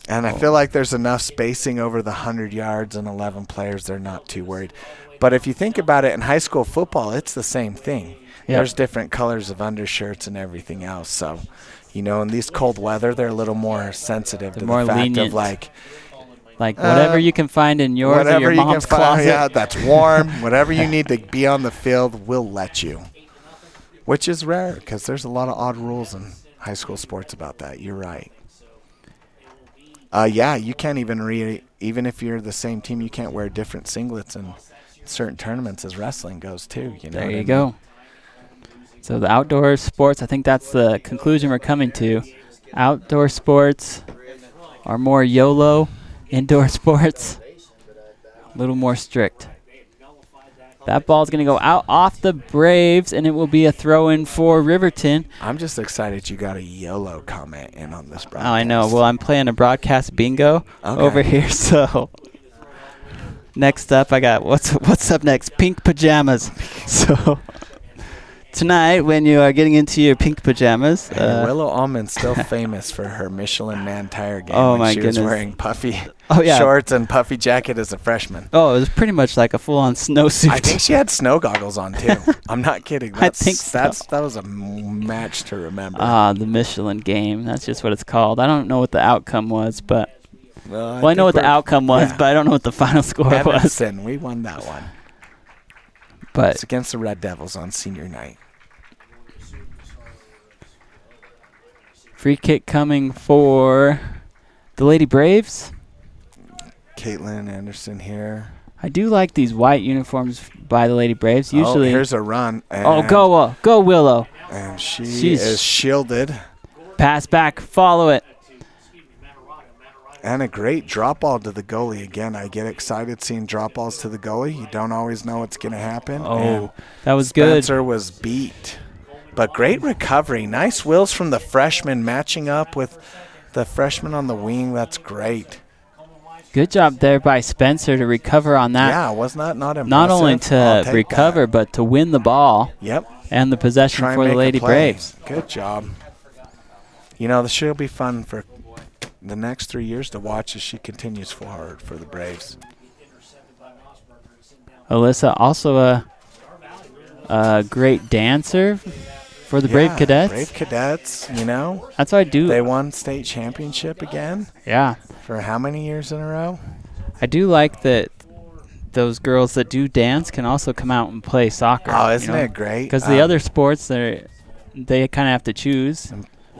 And I feel like there's enough spacing over the 100 yards and 11 players. They're not too worried. But if you think about it, in high school football, it's the same thing. Yep. There's different colors of undershirts and everything else. So, in these cold weather, they're a little more sensitive to the fact lenient. of like whatever you can find in yours or your mom's closet. Yeah, that's warm. Whatever you need to be on the field, we'll let you. Which is rare because there's a lot of odd rules in high school sports about that. You're right. You can't even if you're the same team, you can't wear different singlets in certain tournaments as wrestling goes too. There you go. So the outdoor sports, I think that's the conclusion we're coming to. Outdoor sports are more YOLO. Indoor sports, a little more strict. That ball's going to go out off the Braves, and it will be a throw-in for Riverton. I'm just excited you got a YOLO comment in on this broadcast. Oh, I know. Well, I'm playing a broadcast bingo over here, so next up I got what's up next? Pink pajamas. So tonight, when you are getting into your pink pajamas, Willow Almond's still famous for her Michelin Man tire game. Oh when my she goodness. was wearing puffy yeah. shorts and puffy jacket as a freshman. Oh, it was pretty much like a full-on snowsuit. I think she had snow goggles on too. I'm not kidding. I think so. That was a match to remember. The Michelin game. That's just what it's called. I don't know what the outcome was, but well, I know what the outcome was, but I don't know what the final score was. Evanston, we won that one. But it's against the Red Devils on senior night. Free kick coming for the Lady Braves. Caitlin Anderson here. I do like these white uniforms by the Lady Braves. Usually, here's a run. Go Willow. And she is shielded. Pass back, follow it. And a great drop ball to the goalie. Again, I get excited seeing drop balls to the goalie. You don't always know what's going to happen. Oh, that was good. Spencer was beat. But great recovery. Nice wills from the freshman matching up with the freshman on the wing. That's great. Good job there by Spencer to recover on that. Yeah, was not impressive. Not only to recover, but to win the ball. Yep. And the possession for the Lady Braves. Good job. You know, this will be fun for the next 3 years to watch as she continues forward for the Braves. Alyssa, also a great dancer for the Brave Cadets. Brave Cadets, you know. That's what I do. They won state championship again. Yeah. For how many years in a row? I do like that those girls that do dance can also come out and play soccer. Oh, isn't it great? Because the other sports, they kind of have to choose.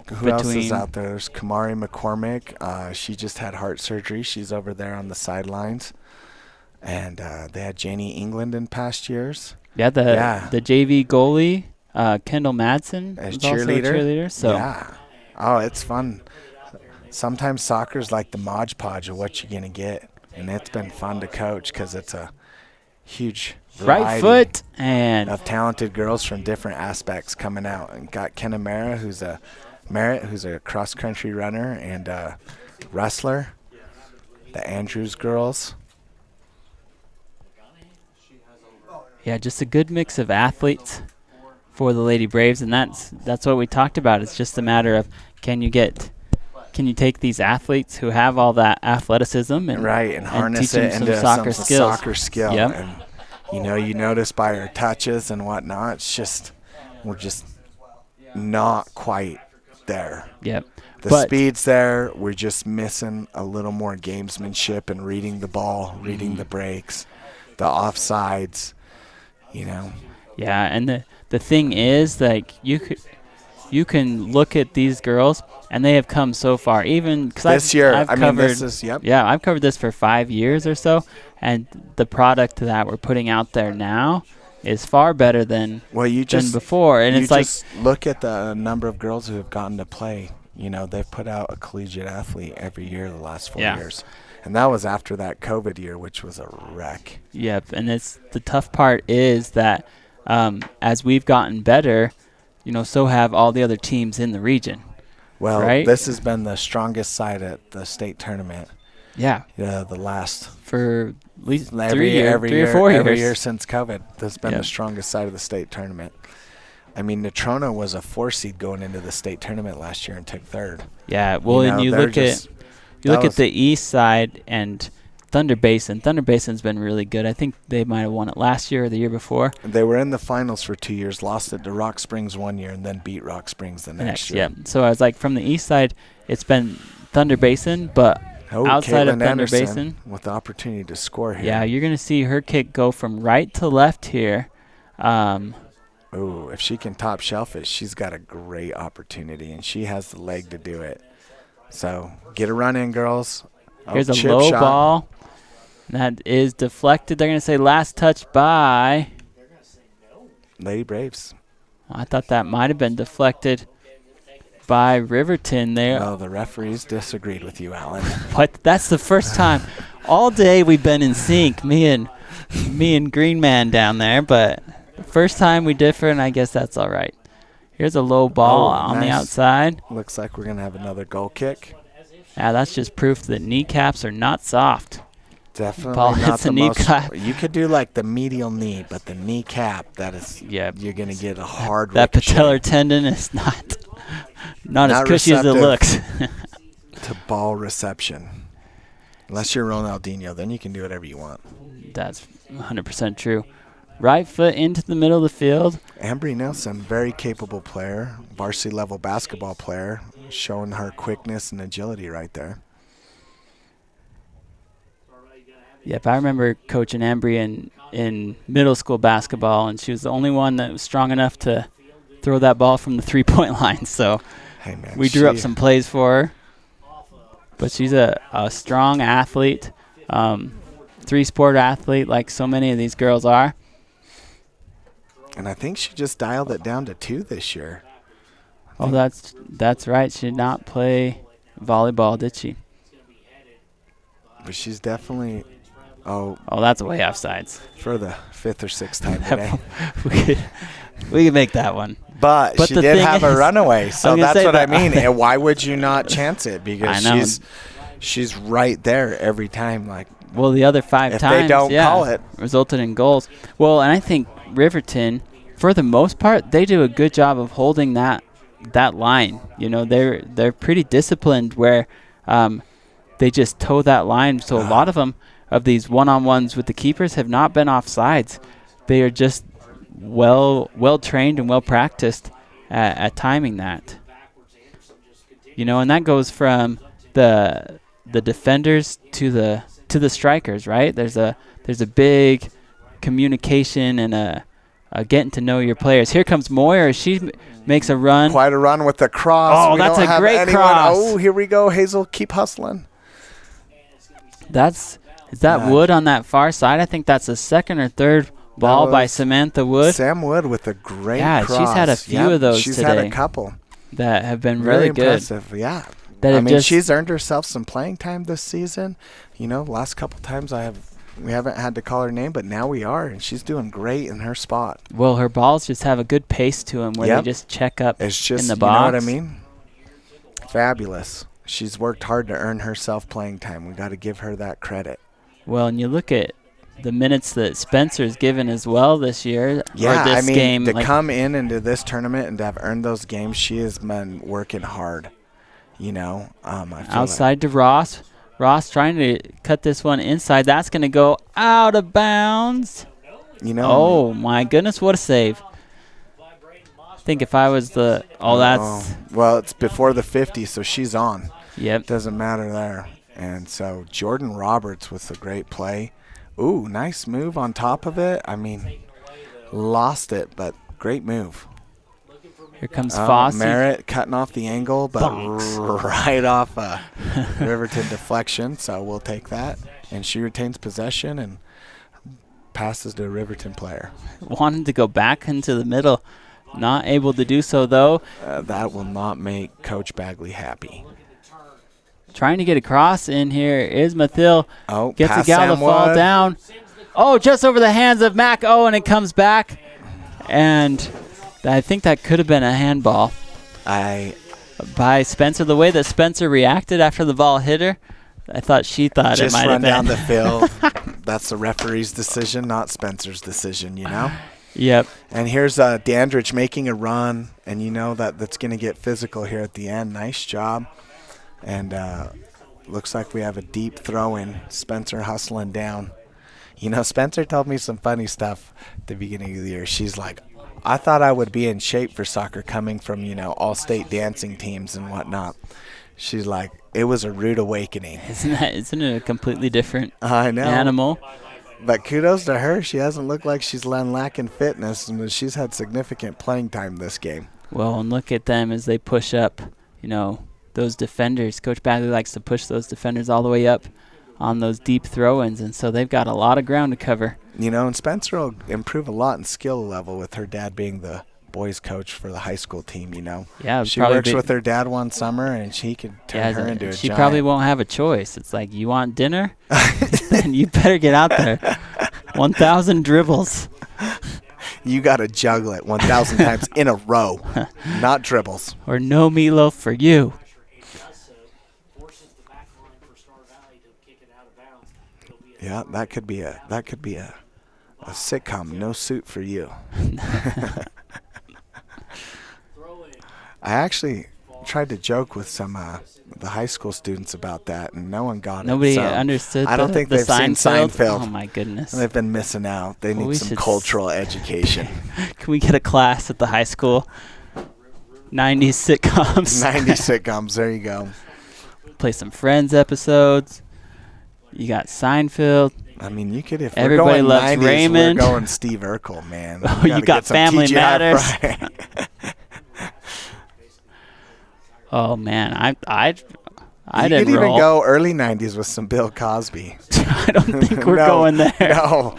Who else is out there? There's Kamari McCormick. She just had heart surgery. She's over there on the sidelines. And they had Janie England in past years. Yeah, the JV goalie, Kendall Madsen, as is also a cheerleader. So. Yeah. Oh, it's fun. Sometimes soccer's like the Mod Podge of what you're going to get. And it's been fun to coach because it's a huge right foot and of talented girls from different aspects coming out. And got Kenna Merritt, who's a cross-country runner and wrestler. The Andrews girls. Yeah, just a good mix of athletes for the Lady Braves, and that's what we talked about. It's just a matter of can you take these athletes who have all that athleticism and harness teach them it some into soccer some skills. Soccer skill. Yep. And you notice by her touches and whatnot, it's just we're just not quite there. Yep. The speed's there. We're just missing a little more gamesmanship and reading the ball, reading the breaks, the offsides. You know. Yeah, and the thing is, like, you can look at these girls, and they have come so far. Even because I've covered this for 5 years or so, and the product that we're putting out there now is far better than before. And it's like look at the number of girls who have gotten to play. You know, they've put out a collegiate athlete every year the last 4 years. And that was after that COVID year, which was a wreck. Yep, and the tough part is that as we've gotten better, so have all the other teams in the region. Well, right? This has been the strongest side at the state tournament. Yeah. The last for at least 3 or 4 years. Every year since COVID, that's been the strongest side of the state tournament. I mean, Natrona was a 4 seed going into the state tournament last year and took 3rd. Yeah, well, and you look at the east side and Thunder Basin. Thunder Basin's been really good. I think they might have won it last year or the year before. They were in the finals for 2 years, lost it to Rock Springs 1 year, and then beat Rock Springs the next year. Yeah, so I was like, from the east side, it's been Thunder Basin, but outside Caitlin of Thunder Anderson Basin, with the opportunity to score here. Yeah, you're going to see her kick go from right to left here. If she can top shelf it, she's got a great opportunity, and she has the leg to do it. So get a run in, girls. Here's a low ball. That is deflected. They're going to say last touch by Lady Braves. I thought that might have been deflected by Riverton there. Well, the referees disagreed with you, Alan. What? That's the first time all day we've been in sync, me and me and Green Man down there, but first time we differ, and I guess that's all right. Here's a low ball on the outside. Looks like we're going to have another goal kick. Yeah, that's just proof that kneecaps are not soft. Definitely ball not hits the most. kneecap. You could do like the medial knee, but the kneecap, that is, you're going to get a hard That ricochet. patellar tendon is not as cushy as it looks. To ball reception. Unless you're Ronaldinho, then you can do whatever you want. That's 100% true. Right foot into the middle of the field. Ambry Nelson, very capable player, varsity level basketball player, showing her quickness and agility right there. Yep, I remember coaching Ambry in middle school basketball, and she was the only one that was strong enough to throw that ball from the three-point line. So hey man, we drew up some plays for her. But she's a strong athlete, three-sport athlete like so many of these girls are. And I think she just dialed it down to 2 this year. Oh, that's right. She did not play volleyball, did she? But she's definitely... Oh, that's way offsides. For the 5th or 6th time today. we could make that one. But she did have a runaway, so that's what I mean. And why would you not chance it? Because she's right there every time. Well, the other 5 times, they don't call it, resulted in goals. Well, and I think Riverton, for the most part, they do a good job of holding that line. You know, they're pretty disciplined where they just toe that line. So a lot of them, of these one-on-ones with the keepers, have not been offsides. They are just well trained and well practiced at timing that. You know, and that goes from the defenders to the strikers, right? There's a big communication and a getting to know your players. Here comes Moyer. She makes a run. Quite a run with the cross. Oh, that's a great cross. Oh, here we go, Hazel. Keep hustling. Is that Wood on that far side? I think that's the second or third ball by Samantha Wood. Sam Wood with a great cross. Yeah, she's had a few of those today. She's had a couple. That have been really good. Impressive, yeah. She's earned herself some playing time this season. You know, last couple times we haven't had to call her name, but now we are, and she's doing great in her spot. Well, her balls just have a good pace to them where they just check up it's just, in the box. You know what I mean? Fabulous. She's worked hard to earn herself playing time. We got to give her that credit. Well, and you look at the minutes that Spencer's given as well this year. Yeah, or this game, to come into this tournament and to have earned those games, she has been working hard. You know, I feel outside to Ross. Ross trying to cut this one inside. That's going to go out of bounds. You know. Oh, my goodness, what a save. I think if I was the... Well, it's before the 50, so she's on. Yep. Doesn't matter there. And so Jordan Roberts with a great play. Ooh, nice move on top of it. I mean, lost it, but great move. Here comes Fossey. Merritt cutting off the angle, but right off a Riverton deflection, so we'll take that. And she retains possession and passes to a Riverton player. Wanted to go back into the middle. Not able to do so, though. That will not make Coach Bagley happy. Trying to get across in here is Mathil. Oh, gets a gal to fall down. Oh, just over the hands of Mac O, and it comes back. And I think that could have been a handball. By Spencer. The way that Spencer reacted after the ball hit her, I thought she thought it might have been. Just run down the field. That's the referee's decision, not Spencer's decision, you know? Yep. And here's Dandridge making a run, and you know that's going to get physical here at the end. Nice job. And looks like we have a deep throw in. Spencer hustling down. You know, Spencer told me some funny stuff at the beginning of the year. She's like, I thought I would be in shape for soccer coming from, you know, all-state dancing teams and whatnot. She's like, it was a rude awakening. Isn't it a completely different animal? But kudos to her. She hasn't looked like she's lacking fitness, and she's had significant playing time this game. Well, and look at them as they push up, you know, those defenders. Coach Bagley likes to push those defenders all the way up on those deep throw-ins, and so they've got a lot of ground to cover. You know, and Spencer will improve a lot in skill level with her dad being the boys coach for the high school team, you know. Yeah, she works with her dad one summer, and she could turn her into a She giant. probably won't have a choice. It's like, you want dinner? Then you better get out there. 1,000 dribbles. You got to juggle it 1,000 times in a row, not dribbles. Or no meatloaf for you. Yeah, that could be a sitcom. No suit for you. I actually tried to joke with some the high school students about that, and no one got Nobody it. Nobody understood. I don't think they've seen Seinfeld. Oh my goodness! They've been missing out. They need some cultural education. Can we get a class at the high school? 90s sitcoms. 90s sitcoms. There you go. Play some Friends episodes. You got Seinfeld. I mean, you could if everybody we're going loves 90s, Raymond. We're going Steve Urkel, man. Oh, you got Family Matters. Oh man, I didn't You could even roll. go early 90s with some Bill Cosby. I don't think we're going there. No.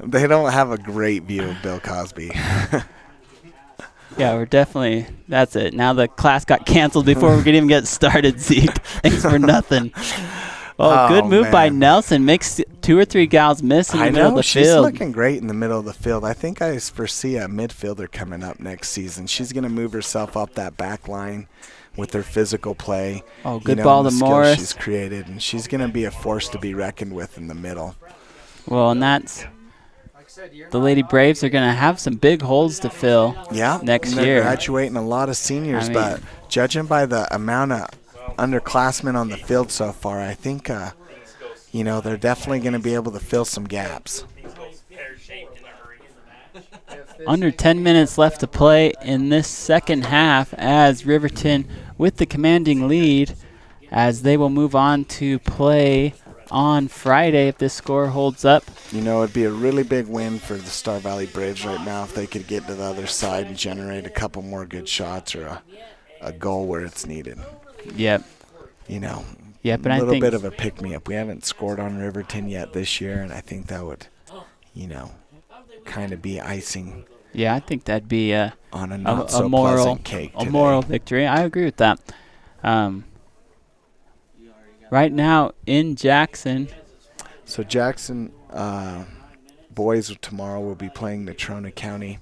They don't have a great view of Bill Cosby. Yeah, we're definitely, that's it. Now the class got canceled before we could even get started, Zeke. Thanks for nothing. Oh, good move by Nelson. Makes 2 or 3 gals miss in the middle of the she's field. Looking great in the middle of the field. I think I foresee a midfielder coming up next season. She's going to move herself up that back line with her physical play. Oh, good ball to Morris. She's created, and she's going to be a force to be reckoned with in the middle. Well, and that's, the Lady Braves are going to have some big holes to fill next they're year. Graduating a lot of seniors, but judging by the amount of underclassmen on the field so far, I think, they're definitely going to be able to fill some gaps. Under 10 minutes left to play in this second half as Riverton with the commanding lead, as they will move on to play on Friday if this score holds up. It'd be a really big win for the Star Valley Braves right now if they could get to the other side and generate a couple more good shots or a goal where it's needed. Yep. But a little bit of a pick-me-up. We haven't scored on Riverton yet this year, and I think that would, kind of be icing. Yeah, I think that'd be on a not so pleasant cake today. A moral victory. I agree with that. Right now in Jackson. So Jackson boys tomorrow will be playing Natrona County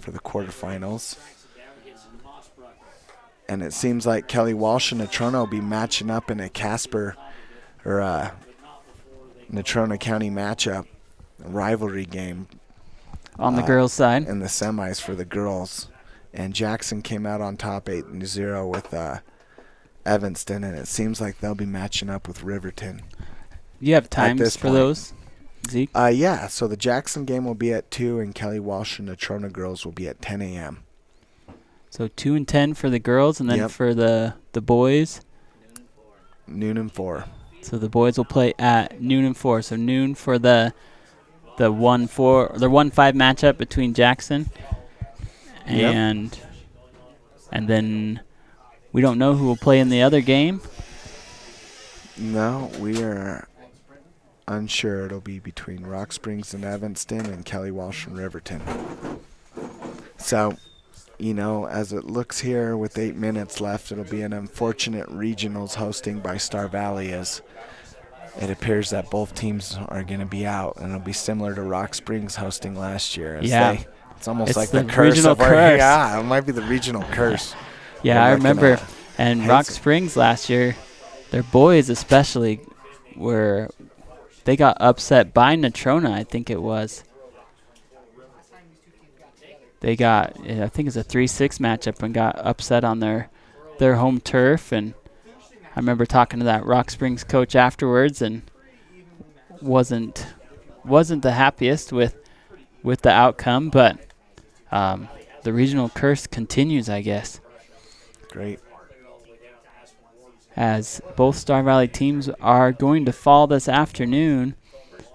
for the quarterfinals. And it seems like Kelly Walsh and Natrona will be matching up in a Casper or a Natrona County matchup, a rivalry game. On the girls' side. In the semis for the girls. And Jackson came out on top 8-0 with Evanston, and it seems like they'll be matching up with Riverton. You have times for those, Zeke? Yeah, so the Jackson game will be at 2, and Kelly Walsh and Natrona girls will be at 10 a.m. So 2 and 10 for the girls, and then for the boys? Noon and 4. So the boys will play at noon and 4. So noon for the 1-5 matchup between Jackson and then we don't know who will play in the other game. No, we are unsure. It'll be between Rock Springs and Evanston and Kelly Walsh and Riverton. So, as it looks here with 8 minutes left, it'll be an unfortunate regionals hosting by Star Valley, as it appears that both teams are going to be out, and it'll be similar to Rock Springs hosting last year. It's almost like the curse of curse. Yeah, it might be the regional curse. Yeah, I remember. And Rock Springs last year, their boys especially, they got upset by Natrona, I think it was. They got, I think it's a 3-6 matchup, and got upset on their home turf. And I remember talking to that Rock Springs coach afterwards, and wasn't the happiest with the outcome, but the regional curse continues, I guess. Great. As both Star Valley teams are going to fall this afternoon,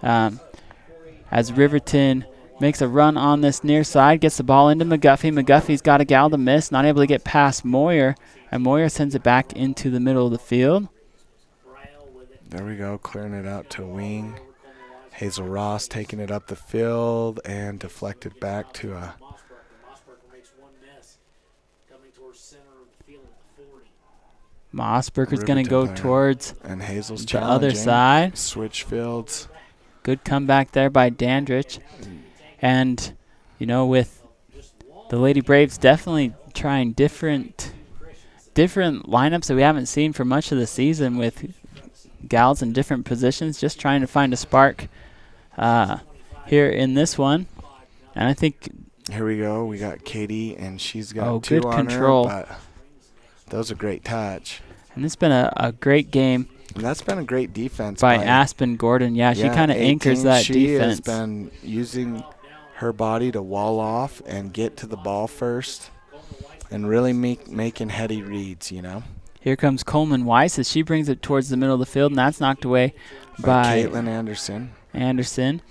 as Riverton makes a run on this near side, gets the ball into McGuffey. McGuffey's got a gal to miss, not able to get past Moyer, and Moyer sends it back into the middle of the field. There we go, clearing it out to wing. Hazel Ross taking it up the field and deflected back to a Mossberger's going to go towards and Hazel's the other side. Switch fields. Good comeback there by Dandridge. And, with the Lady Braves definitely trying different lineups that we haven't seen for much of the season, with gals in different positions, just trying to find a spark here in this one. And I think here we go. We got Katie, and she's got good two on control. her, but that was a great touch. And it's been a great game. And that's been a great defense by Aspen Gordon. Yeah, she kind of anchors that she defense. Has been using her body to wall off and get to the ball first, and really making heady reads. Here comes Coleman Weiss as she brings it towards the middle of the field, and that's knocked away by Caitlin Anderson.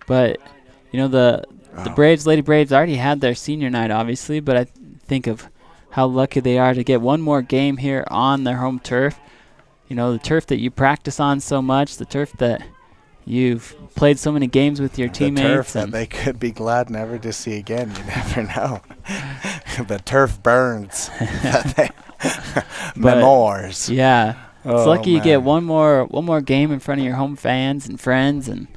But the Braves, Lady Braves, already had their senior night, obviously. But I think of how lucky they are to get one more game here on their home turf. The turf that you practice on so much, the turf that you've played so many games with your teammates. The turf that they could be glad never to see again. You never know. The turf burns. Memoirs. Yeah. It's lucky you get one more game in front of your home fans and friends. And,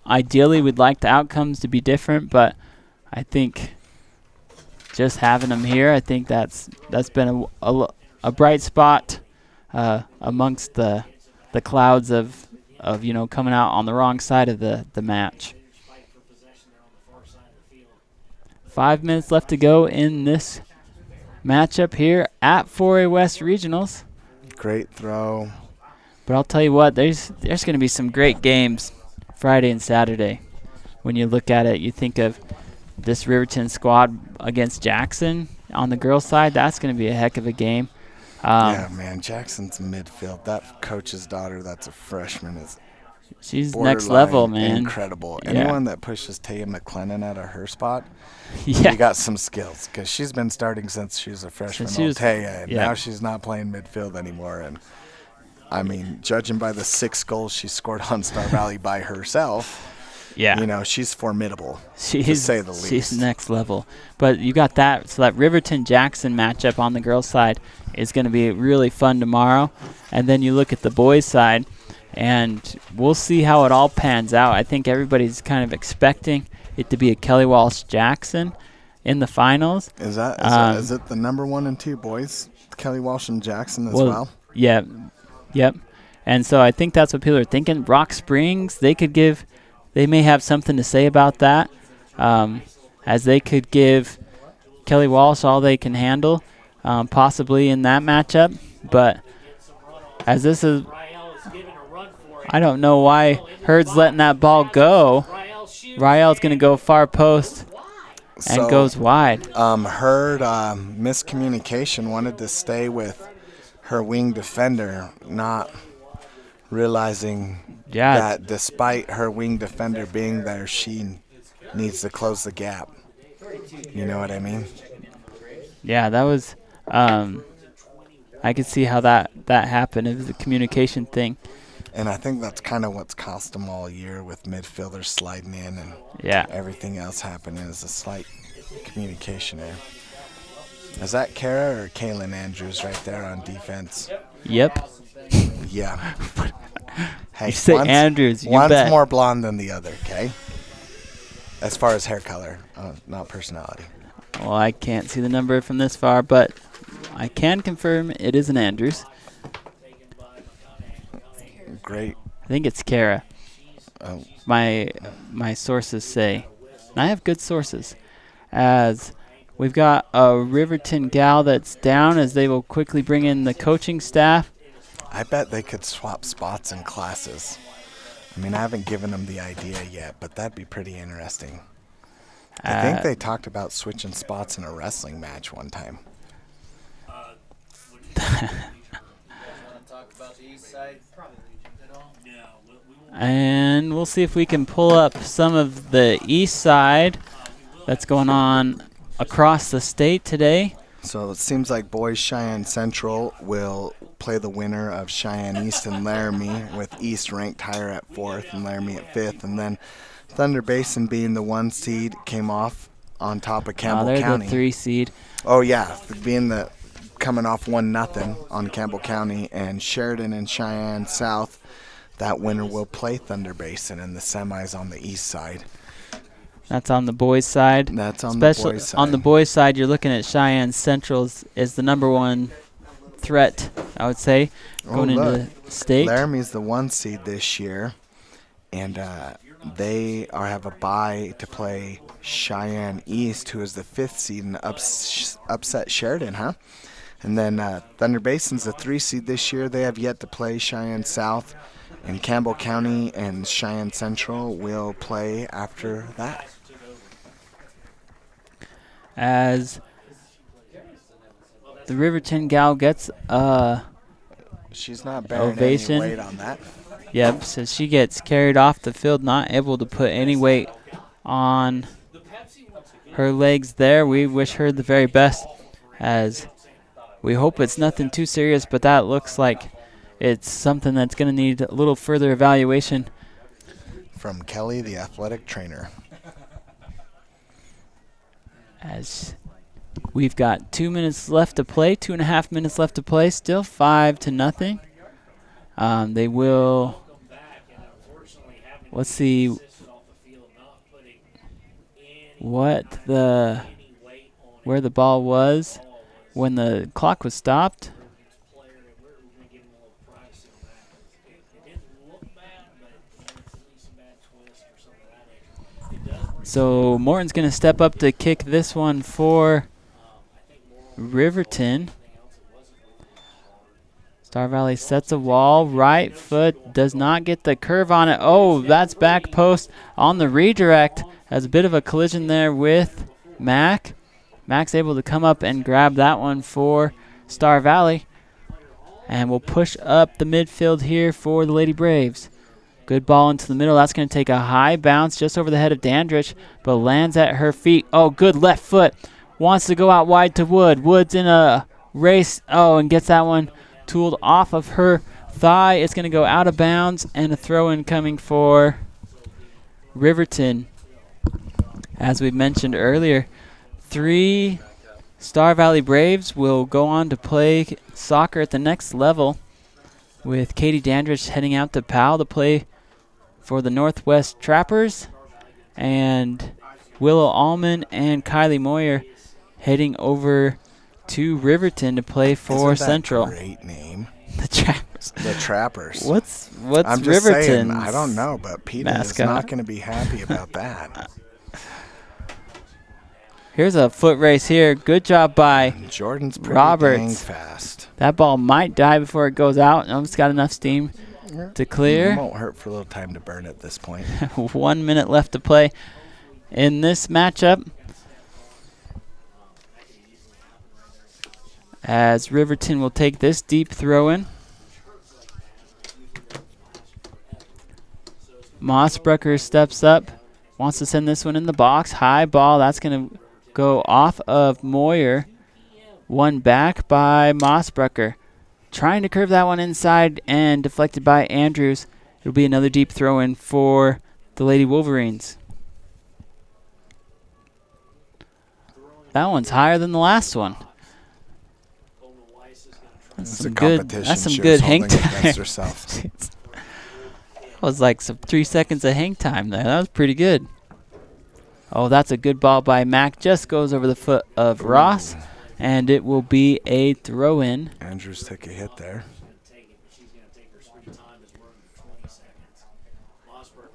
ideally we'd like the outcomes to be different, but I think just having them here, I think that's been a bright spot amongst the clouds of coming out on the wrong side of the match. 5 minutes left to go in this matchup here at 4A West Regionals. Great throw. But I'll tell you what, there's going to be some great games Friday and Saturday. When you look at it, you think of this Riverton squad against Jackson on the girls' side. That's going to be a heck of a game. Yeah, man, Jackson's midfield. That coach's daughter, that's a freshman, she's next level, man. Incredible. Yeah. Anyone that pushes Taya McLennan out of her spot, you got some skills, because she's been starting since she was a freshman, Taya, and now she's not playing midfield anymore. And I mean, judging by the 6 goals she scored on Star Valley by herself, she's formidable, to say the least. She's next level. But you got that. So that Riverton-Jackson matchup on the girls' side is going to be really fun tomorrow. And then you look at the boys' side, and we'll see how it all pans out. I think everybody's kind of expecting it to be a Kelly Walsh-Jackson in the finals. Is it the number 1 and 2 boys, Kelly Walsh and Jackson as well? Yeah. Yep. And so I think that's what people are thinking. Rock Springs, they may have something to say about that, as they could give Kelly Walsh all they can handle, possibly in that matchup. But as this is, I don't know why Hurd's letting that ball go. Rael's going to go far post and goes wide. Hurd, miscommunication, wanted to stay with her wing defender, not realizing that despite her wing defender being there, she needs to close the gap. You know what I mean? Yeah, that was I could see how that happened. It was a communication thing. And I think that's kind of what's cost them all year, with midfielders sliding in and everything else happening, is a slight communication error. Is that Kara or Kaylin Andrews right there on defense? Yep. Yeah. Hey, you say Andrews, you one's bet. more blonde than the other, okay? As far as hair color, not personality. Well, I can't see the number from this far, but I can confirm it is an Andrews. Great. I think it's Kara. Oh. My sources say. And I have good sources. As we've got a Riverton gal that's down, as they will quickly bring in the coaching staff. I bet they could swap spots in classes. I mean, I haven't given them the idea yet, but that'd be pretty interesting. I think they talked about switching spots in a wrestling match one time. And we'll see if we can pull up some of the east side that's going on across the state today. So it seems like boys Cheyenne Central will play the winner of Cheyenne East and Laramie, with East ranked higher at 4th and Laramie at 5th. And then Thunder Basin, being the 1 seed, came off on top of Campbell County. They're the 3 seed. Oh, yeah, coming off 1-0 on Campbell County. And Sheridan and Cheyenne South, that winner will play Thunder Basin in the semis on the east side. That's on the boys' side. That's on the boys' side. On the boys' side, you're looking at Cheyenne Central is the number one threat, I would say, going into state. Laramie's the 1 seed this year, and they have a bye to play Cheyenne East, who is the 5th seed, and upset Sheridan, huh? And then Thunder Basin's the 3 seed this year. They have yet to play Cheyenne South, and Campbell County and Cheyenne Central will play after that. As the Riverton gal gets she's not bearing ovation. any weight on that. Yep, so she gets carried off the field, not able to put any weight on her legs there. We wish her the very best, as we hope it's nothing too serious, but that looks like it's something that's going to need a little further evaluation. From Kelly, the athletic trainer. As we've got 2 minutes left to play, 2.5 minutes left to play, still 5-0. They will, let's see where the ball was when the clock was stopped. So Morton's going to step up to kick this one for Riverton. Star Valley sets a wall. Right foot does not get the curve on it. Oh, that's back post on the redirect. Has a bit of a collision there with Mac. Mac's able to come up and grab that one for Star Valley. And we'll push up the midfield here for the Lady Braves. Good ball into the middle. That's going to take a high bounce just over the head of Dandridge, but lands at her feet. Oh, good left foot. Wants to go out wide to Wood. Wood's in a race. Oh, and gets that one tooled off of her thigh. It's going to go out of bounds, and a throw-in coming for Riverton. As we mentioned earlier, 3 Star Valley Braves will go on to play soccer at the next level, with Katie Dandridge heading out to Powell to play for the Northwest Trappers, and Willow Allman and Kylie Moyer heading over to Riverton to play for Central. Great name. The Trappers. The Trappers. What's I'm just saying, Riverton's I don't know, but Peter is not going to be happy about that. Here's a foot race here. Good job by Jordan's pretty Roberts. dang fast. That ball might die before it goes out. Almost got enough steam to clear. It won't hurt for a little time to burn at this point. 1 minute left to play in this matchup, as Riverton will take this deep throw in. Mossbrucker steps up, wants to send this one in the box. High ball, that's going to go off of Moyer. One back by Mossbrucker. Trying to curve that one inside and deflected by Andrews. It'll be another deep throw in for the Lady Wolverines. That one's higher than the last one. That's some good hang time. That was like some 3 seconds of hang time there. That was pretty good. Oh, that's a good ball by Mac. Just goes over the foot of Ross, and it will be a throw-in. Andrews took a hit there.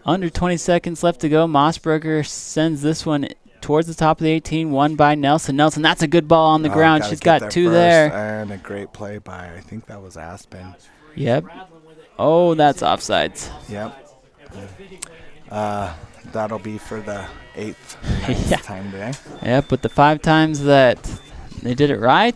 Under 20 seconds left to go. Mossberger sends this one towards the top of the 18, won by Nelson. Nelson, that's a good ball on the ground. She's got 2 there. And a great play by, I think that was Aspen. Yep. Oh, that's offsides. Yep. That'll be for the 8th time today. Yep, but the 5 times that they did it right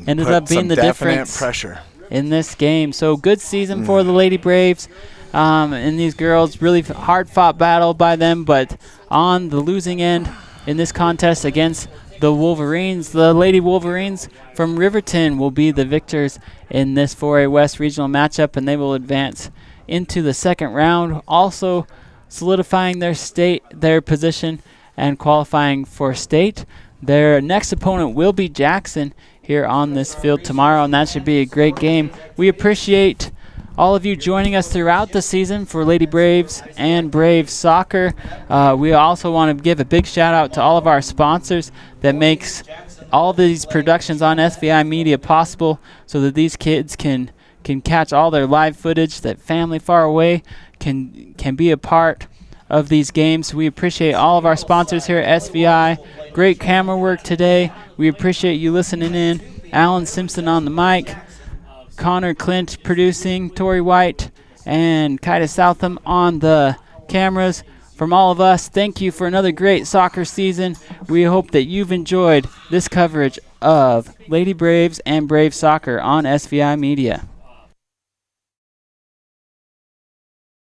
ended up being the difference pressure in this game. So good season for the Lady Braves. And these girls, really hard-fought battle by them, but on the losing end in this contest against the Wolverines, the Lady Wolverines from Riverton will be the victors in this 4A West regional matchup, and they will advance into the second round, also solidifying their position and qualifying for state. Their next opponent will be Jackson here on this field tomorrow, and that should be a great game. We appreciate all of you joining us throughout the season for Lady Braves and Braves soccer. We also want to give a big shout out to all of our sponsors that makes all these productions on SVI Media possible, so that these kids can catch all their live footage, that family far away can be a part of these games. We appreciate all of our sponsors here at SVI. Great camera work today. We appreciate you listening in. Alan Simpson on the mic, Connor Clint producing, Tori White and Kaida Southam on the cameras. From all of us, thank you for another great soccer season. We hope that you've enjoyed this coverage of Lady Braves and Brave Soccer on SVI Media.